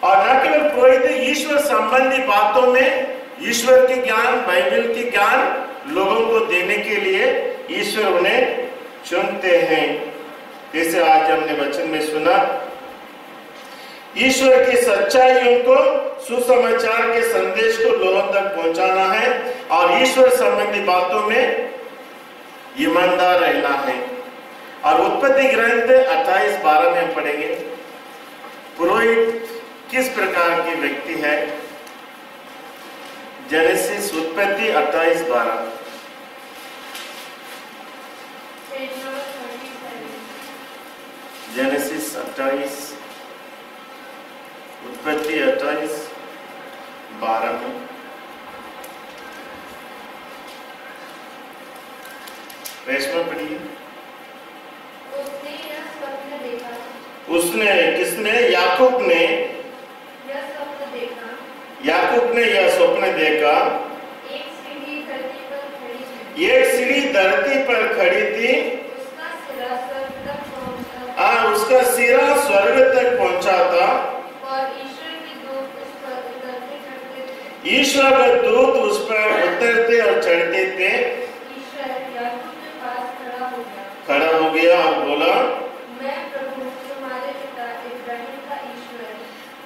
Speaker 2: और न केवल पुरोहित, ईश्वर संबंधी बातों में ईश्वर के ज्ञान, बाइबल के ज्ञान लोगों को देने के लिए ईश्वर उन्हें चुनते हैं। जैसे आज हमने वचन में सुना, ईश्वर की सच्चाइयों को, सुसमाचार के संदेश को लोगों तक पहुंचाना है और ईश्वर संबंधी बातों में ईमानदार रहना है। और उत्पत्ति ग्रंथ 28:12 में पढ़ेंगे पुरोहित किस प्रकार की व्यक्ति है। जेनेसिस उत्पत्ति 28:12। जेनेसिस 28, उत्पत्ति 28:12 में रेशमा पढ़िए। उसने, किसने? याकूब ने यह स्वप्न देखा। एक सीढ़ी धरती पर खड़ी थी, उसका सिरा स्वर्ग तक पहुंचा था
Speaker 3: और
Speaker 2: ईश्वर का दूत उस पर उतरते और चढ़ते थे। खड़ा हो गया और बोला,
Speaker 3: मैं प्रभु तुम्हारे पिता इब्राहिम का ईश्वर।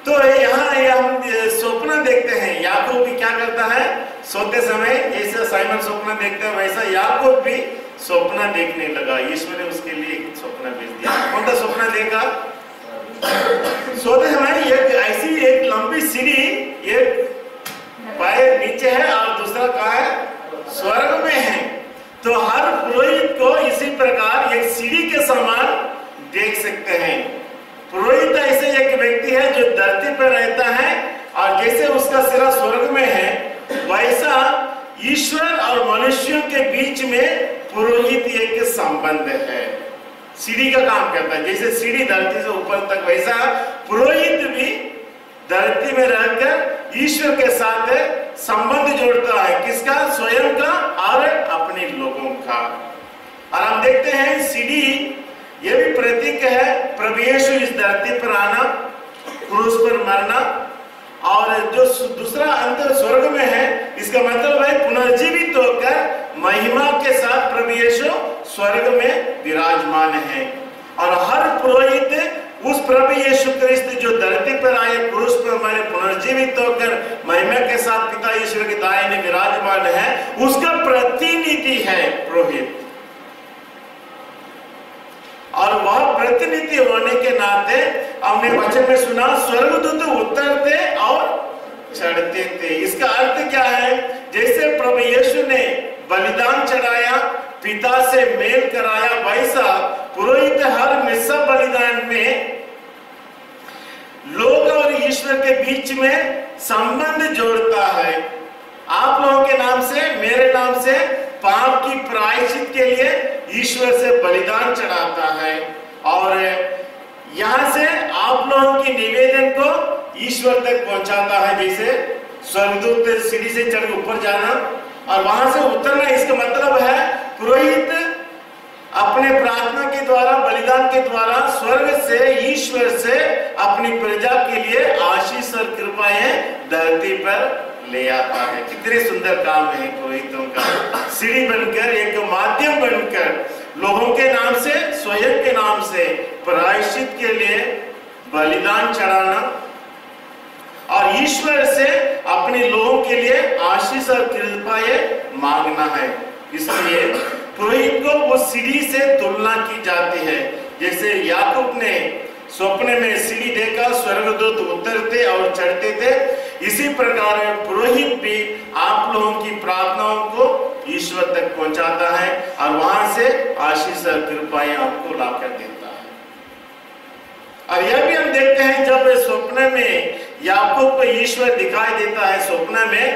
Speaker 2: तो यहाँ हम स्वप्न देखते हैं। याकूब भी क्या करता है? सोते समय जैसे साइमन स्वप्न देखता है, वैसा याकूब भी स्वप्न देखने लगा। ईश्वर ने उसके लिए एक स्वप्न भेज दिया। कौन सा स्वप्न देखा? सोते समय ऐसी एक लंबी सीढ़ी, एक पैर नीचे है और दूसरा कहाँ है? स्वर्ग में है। तो हर पुरोहित को इसी प्रकार एक सीढ़ी के समान देख सकते हैं। पुरोहित ऐसे एक व्यक्ति है जो धरती पर रहता है और जैसे उसका सिरा स्वर्ग में है, वैसा ईश्वर और मनुष्यों के बीच में पुरोहित एक संबंध है। सीढ़ी का काम करता है। जैसे सीढ़ी धरती से ऊपर तक, वैसा पुरोहित भी धरती में रहकर ईश्वर के साथ संबंध जोड़ता है। किसका? स्वयं का और अपने लोगों का। और हम देखते हैं सीढ़ी ये भी प्रतीक है प्रभु यीशु इस धरती पर आना, क्रूस पर मरना, और जो दूसरा अंतर स्वर्ग में है, इसका मतलब है पुनर्जीवित होकर महिमा के साथ प्रभु यीशु स्वर्ग में विराजमान है। और हर पुरोहित उस प्रभु यीशु क्रिस्त जो धरती पर आए, क्रूस पर हमारे पुनर्जीवित होकर महिमा के साथ पिता ईश्वर के दाहिने विराजमान है, उसका प्रतिनिधि है पुरोहित। और वह प्रतिनिधि होने के नाते हमने वचन में सुना, स्वर्गदूत उतरते और चढ़ते थे। इसका अर्थ क्या है? जैसे प्रभु यीशु ने बलिदान चढ़ाया, पिता से मेल कराया, वैसा पुरोहित हर मिस्सा बलिदान में लोग और ईश्वर के बीच में संबंध जोड़ता है। आप लोगों के नाम से, मेरे नाम से पाप की प्रायश्चित के लिए ईश्वर से बलिदान चढ़ाता है। और यहां से आप लोगों की निवेदन को ईश्वर तक पहुंचाता है। जैसे स्वर्गदूत सीढ़ी से चढ़ ऊपर जाना और वहां से उतरना, इसका मतलब है पुरोहित अपने प्रार्थना के द्वारा, बलिदान के द्वारा स्वर्ग से, ईश्वर से अपनी प्रजा के लिए आशीष और कृपाएं धरती पर ले आता है। कितने सुंदर काम है पुरोहितों का। सीढ़ी बनकर, एक माध्यम बनकर लोगों के नाम से, स्वयं के नाम से प्रायश्चित के लिए बलिदान चढ़ाना और ईश्वर से अपने लोगों के लिए आशीष और कृपाएं मांगना है। इसलिए पुरोहित को वो सीढ़ी से तुलना की जाती है। जैसे याकूब ने स्वप्न में सीढ़ी देखा, स्वर्गदूत उतरते और चढ़ते थे, इसी प्रकार पुरोहित भी आप लोगों की प्रार्थनाओं को ईश्वर तक पहुंचाता है और वहां से आशीष और कृपाएं आपको लाकर देता है। और यह भी हम देखते हैं जब स्वप्न में याकूब को ईश्वर दिखाई देता है, स्वप्न में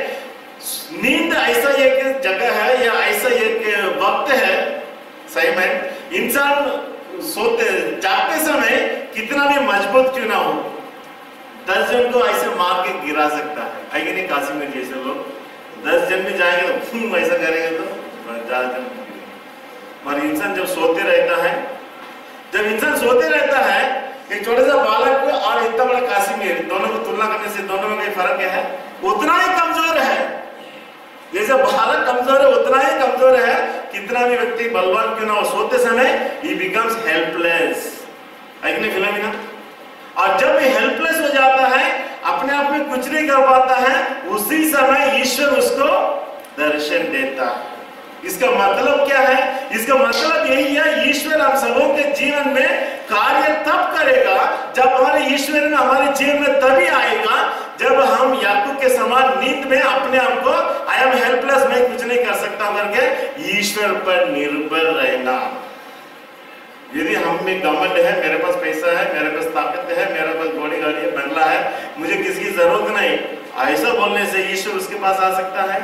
Speaker 2: नींद ऐसा एक जगह है या ऐसा एक वक्त है साइमन, इंसान सोते जागते समय कितना भी मजबूत क्यों ना हो 10 जन को ऐसे मार के गिरा सकता है कि नहीं। काशी में जैसे लोग 10 जन में जाएंगे तो ऐसा करेंगे तो 10 जन, मगर इंसान जब सोते रहता है, जब इंसान सोते रहता है, एक छोटे सा बालक को और इतना बड़ा काशी में दोनों को तुलना करने से दोनों में कोई फर्क है, उतना ही कमजोर है। जैसे बालक कमजोर है उतना ही कमजोर है, कितना भी व्यक्ति बलवान क्यों ना हो, सोते समय he becomes helpless, है कि नहीं फिल्म ना। और जब ये हेल्पलेस हो जाता है, अपने आप में कुछ नहीं कर पाता है, उसी समय ईश्वर उसको दर्शन देता है। इसका मतलब क्या है? इसका मतलब यही है, ईश्वर हम सबों के जीवन में कार्य तब करेगा जब हमारे ईश्वर में हमारे जीवन में तभी आएगा जब हम याकूब के समान नींद में अपने आप को आई एम हेल्पलेस, मैं कुछ नहीं कर सकता करके ईश्वर पर निर्भर रहना। यदि हम में घमंड है, मेरे पास पैसा है, मेरे पास ताकत है, मेरे पास घोड़ी गाड़ी है, बंगला है, मुझे किसी की जरूरत नहीं, ऐसा बोलने से ईश्वर उसके पास आ सकता है?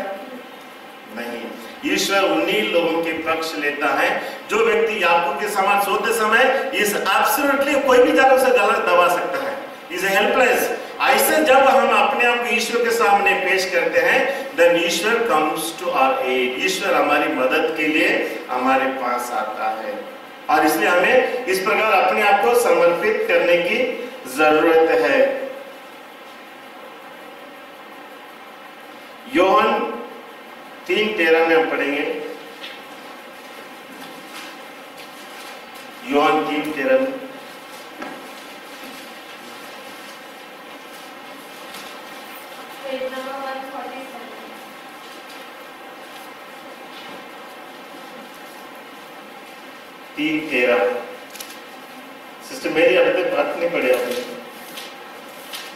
Speaker 2: नहीं। ईश्वर उन्हीं लोगों के पक्ष लेता है जो व्यक्ति याकूब के समान सोते समय इस एब्सोल्युटली कोई भी जाकर उसे गलत दबा सकता है, इज हेल्पलेस। ऐसे जब हम अपने आप को ईश्वर के सामने पेश करते हैं, देन ईश्वर कम्स टू आवर एड, ईश्वर हमारी मदद के लिए हमारे पास आता है। और इसलिए हमें इस प्रकार अपने आप को समर्पित करने की जरूरत है। योहन 3:13 में हम पढ़ेंगे, योहन 3:13 में।
Speaker 3: Page number 147।
Speaker 2: सिस्टर मेरी अभी तक बात नहीं पढ़ी आपने,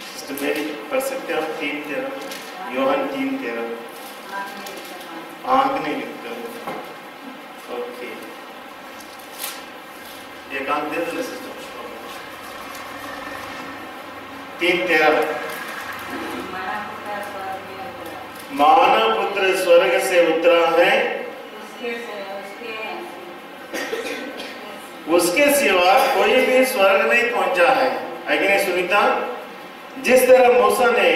Speaker 2: सिस्टर मेरी पढ़ सकते हैं आप 3:13, योहन 3:13। आंख नहीं लिखते हो, ओके, एक आंख दे देना सिस्टर। 3:13 मानव पुत्र स्वर्ग से उतरा है, उसके सिवा कोई भी स्वर्ग नहीं पहुंचा है कि नहीं सुनीता? जिस तरह मूसा ने,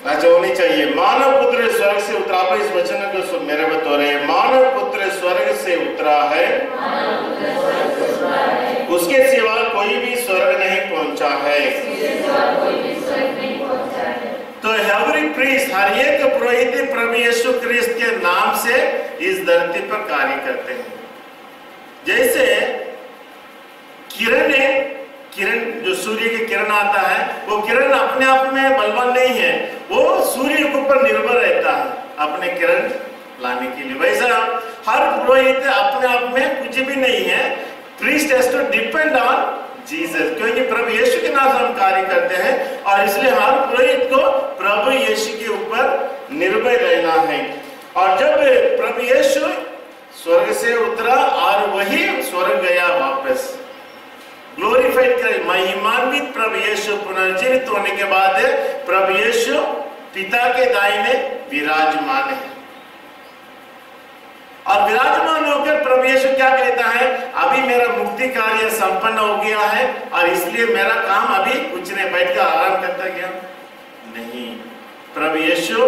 Speaker 2: अच्छा होनी चाहिए, मानव पुत्र स्वर्ग से उतरा, आप इस वचन को मेरे बता रहे हैं, मानव पुत्र स्वर्ग से उतरा है, उसके सिवा कोई भी स्वर्ग नहीं पहुंचा है। तो एवरी प्रीस्ट, हर एक पुरोहित प्रभु यीशु क्रिस्त के नाम से इस धरती पर कार्य करते हैं। जैसे किरण जो सूर्य की किरण आता है, वो किरण अपने आप में बलवान नहीं है, वो सूर्य के ऊपर निर्भर रहता है अपने किरण लाने के लिए। वैसा हर पुरोहित अपने आप में कुछ भी नहीं है, priest has to depend on Jesus, क्योंकि प्रभु यीशु के नाम से हम कार्य करते हैं और इसलिए हर पुरोहित को प्रभु यीशु के ऊपर निर्भर रहना है। और जब प्रभु यीशु स्वर्ग से उतरा और वही स्वर्ग गया वापस, ग्लोरीफाइड कर महिमान्वित प्रभु यीशु पुनर्जीवित होने के बाद प्रभु यीशु पिता के दाहिने विराजमान है। और विराजमान होकर प्रभु यीशु क्या कहता है? अभी मेरा मुक्ति कार्य संपन्न हो गया है और इसलिए मेरा काम अभी कुछ नहीं, बैठ कर आराम करता गया नहीं। प्रभु यीशु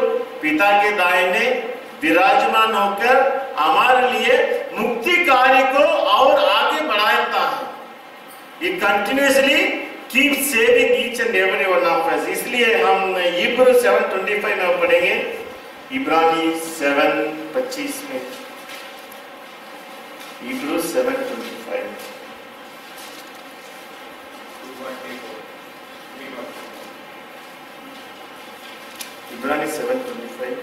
Speaker 2: पिता के दाहिने विराजमान होकर हमारे लिए मुक्ति कार्य को और आगे बढ़ाता है। ये continuously keep saving each and every one of us. इसलिए हम इब्रानी 7:25 में पढ़ेंगे, इब्रानी 7:25 में, इब्रानी 7:25। इब्रानी 7:25।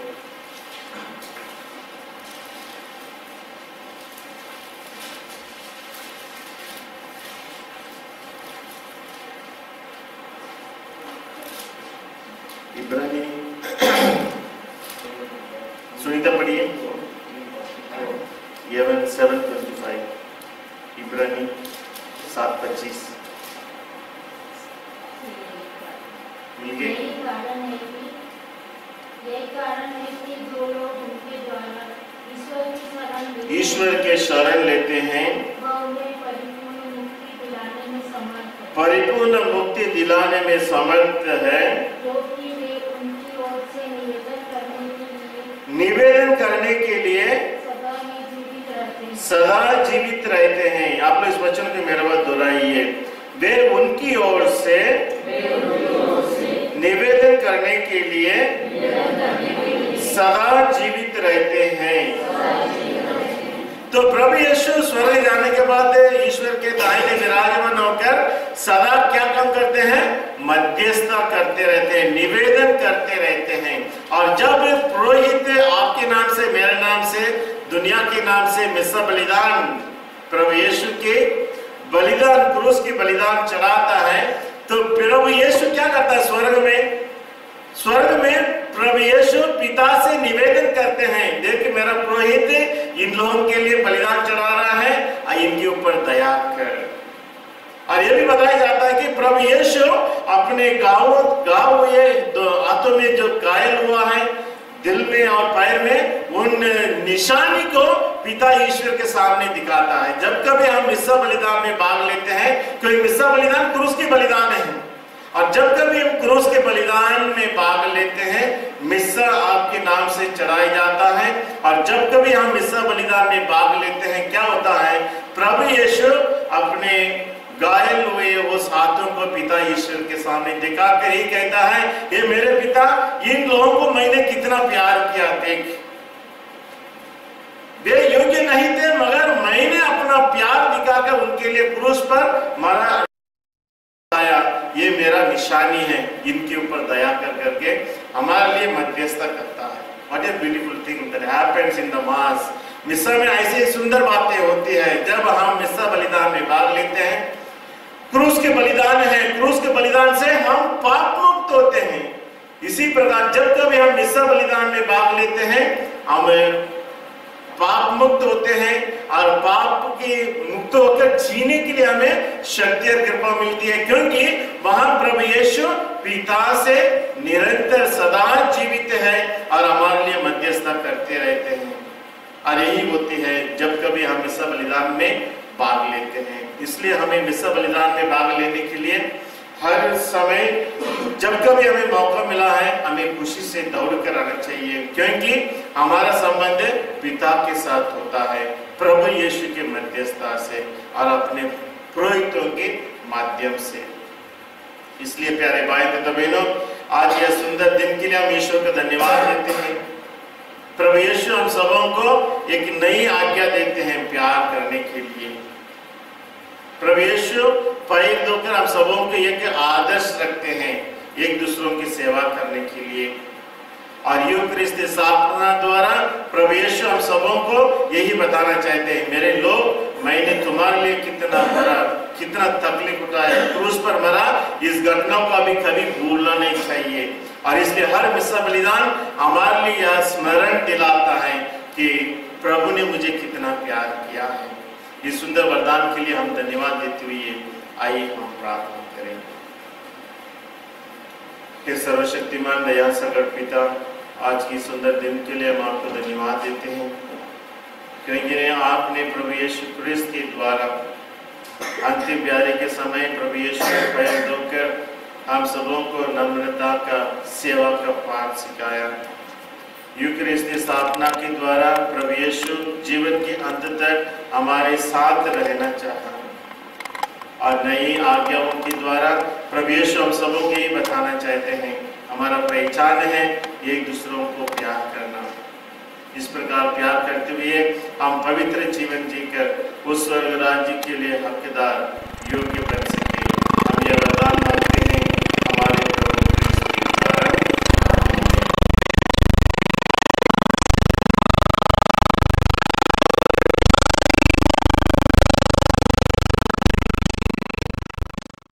Speaker 2: इब्रानी सुनीता पढ़िए 7:25 इब्रानी 7:25 मिल गए।
Speaker 3: यही कारण है कि जो लोग उनके द्वारा
Speaker 2: ईश्वर के शरण लेते हैं
Speaker 3: वह उन्हें परिपूर्ण मुक्ति दिलाने में समर्थ है,
Speaker 2: परिपूर्ण मुक्ति दिलाने में समर्थ है,
Speaker 3: क्योंकि वे उनकी ओर से निवेदन
Speaker 2: करने के लिए
Speaker 3: सदा जीवित रहते हैं।
Speaker 2: आप लोग इस वचन को मेरे बात दोहराइए। वे उनकी ओर से निवेदन करने के लिए सदा जीवित रहते हैं। तो प्रभु यीशु स्वर्ग जाने के बाद ईश्वर के दाहिने विराजमान होकर सदा क्या काम करते हैं? मध्यस्थता करते रहते हैं, निवेदन करते रहते हैं। और जब पुरोहित आपके नाम से, मेरे नाम से, दुनिया के नाम से मिस्सा बलिदान, प्रभु यीशु के बलिदान, क्रूस की बलिदान चढ़ाता है, तो प्रभु यीशु क्या करता है? स्वर्ग में प्रभु यीशु पिता से निवेदन करते हैं, देख मेरा पुरोहित इन लोगों के लिए बलिदान चढ़ा रहा है, इनके ऊपर दया कर। और यह भी बताया जाता है कि प्रभु यीशु अपने गाँव हुए हाथों में जो घायल हुआ है, दिल में और पैर में, उन निशानी को पिता ईश्वर के सामने दिखाता है। जब कभी हम मिस्सा बलिदान में भाग लेते हैं, क्योंकि मिस्सा बलिदान क्रूस की बलिदान है, और जब कभी हम क्रूस के बलिदान में भाग लेते हैं, मिस्सा आपके नाम से चढ़ाया जाता है। और जब कभी हम मिस्सा बलिदान में भाग लेते हैं, क्या होता है? प्रभु यीशु अपने घायल हुए उस हाथों को पिता ईश्वर के सामने दिखाकर ही कहता है, ये मेरे पिता, इन लोगों को मैंने कितना प्यार किया, देख वे योग्य नहीं थे, मगर मैंने अपना प्यार दिखाकर उनके लिए क्रूस पर मरा, ये मेरा निशानी है। इनके ऊपर दया करके हमारे लिए मध्यस्थता करता है। What a beautiful thing that happens in the mass। मिस्सा में ऐसी सुंदर बातें होती है। जब हम मिस्सा बलिदान में भाग लेते हैं, क्रूस के बलिदान है, क्रूस के बलिदान से हम पाप मुक्त होते हैं। इसी प्रकार जब कभी हम मिस्सा बलिदान में भाग लेते हैं, हम पाप मुक्त होते हैं, और पाप की मुक्त होकर जीने के लिए हमें शक्ति और कृपा मिलती है, क्योंकि वहां प्रभु यीशु पिता से निरंतर सदा जीवित है और हमारे लिए मध्यस्थता करते रहते हैं। और यही होती है जब कभी हम मिस्सा बलिदान में भाग लेते हैं। इसलिए हमें मिस्सा बलिदान में भाग लेने के लिए हर समय जब कभी हमें मौका मिला है, हमें खुशी से दौड़ कर आना चाहिए, क्योंकि हमारा संबंध पिता के साथ होता है, प्रभु यीशु के मध्यस्थता से और अपने पुरोहितों के माध्यम से। इसलिए प्यारे भाई तो बहनों, आज यह सुंदर दिन के लिए हम ईश्वर को धन्यवाद देते हैं। प्रभु यीशु हम सबों को एक नई आज्ञा देते हैं प्यार करने के लिए। प्रभु यीशु पैर धोकर हम सबों को एक आदर्श रखते हैं एक दूसरों की सेवा करने के लिए। और यूकरिस्ट स्थापना द्वारा प्रभु यीशु हम सबों को यही बताना चाहते हैं, मेरे लोग, मैंने तुम्हारे लिए कितना मरा, कितना तकलीफ उठाया, क्रूस पर मरा। इस घटना को अभी कभी भूलना नहीं चाहिए। और इसलिए हर मिस्सा बलिदान हमारे लिए यह स्मरण दिलाता है कि प्रभु ने मुझे कितना प्यार किया है। इस सुंदर वरदान के लिए हम धन्यवाद देते हुए आइए हम प्रार्थना करें। हे सर्वशक्तिमान दया सागर पिता, आज की सुंदर दिन के लिए हम आपको धन्यवाद देते हैं, क्योंकि आपने प्रभु यीशु क्रिस्त के द्वारा अंतिम ब्यारी के समय प्रभु यीशु के पैर धोकर हम सबों को नम्रता का, सेवा का पाठ सिखाया। यूकरिस्ट स्थापना के द्वारा प्रभु यीशु जीवन के अंत तक हमारे साथ रहना चाहा, और नई आज्ञाओं के द्वारा प्रभु यीशु हम सबों को ये बताना चाहते हैं, हमारा पहचान है एक दूसरों को प्यार करना। इस प्रकार प्यार करते हुए हम पवित्र जीवन जीकर उस स्वर्ग राज्य के लिए हकदार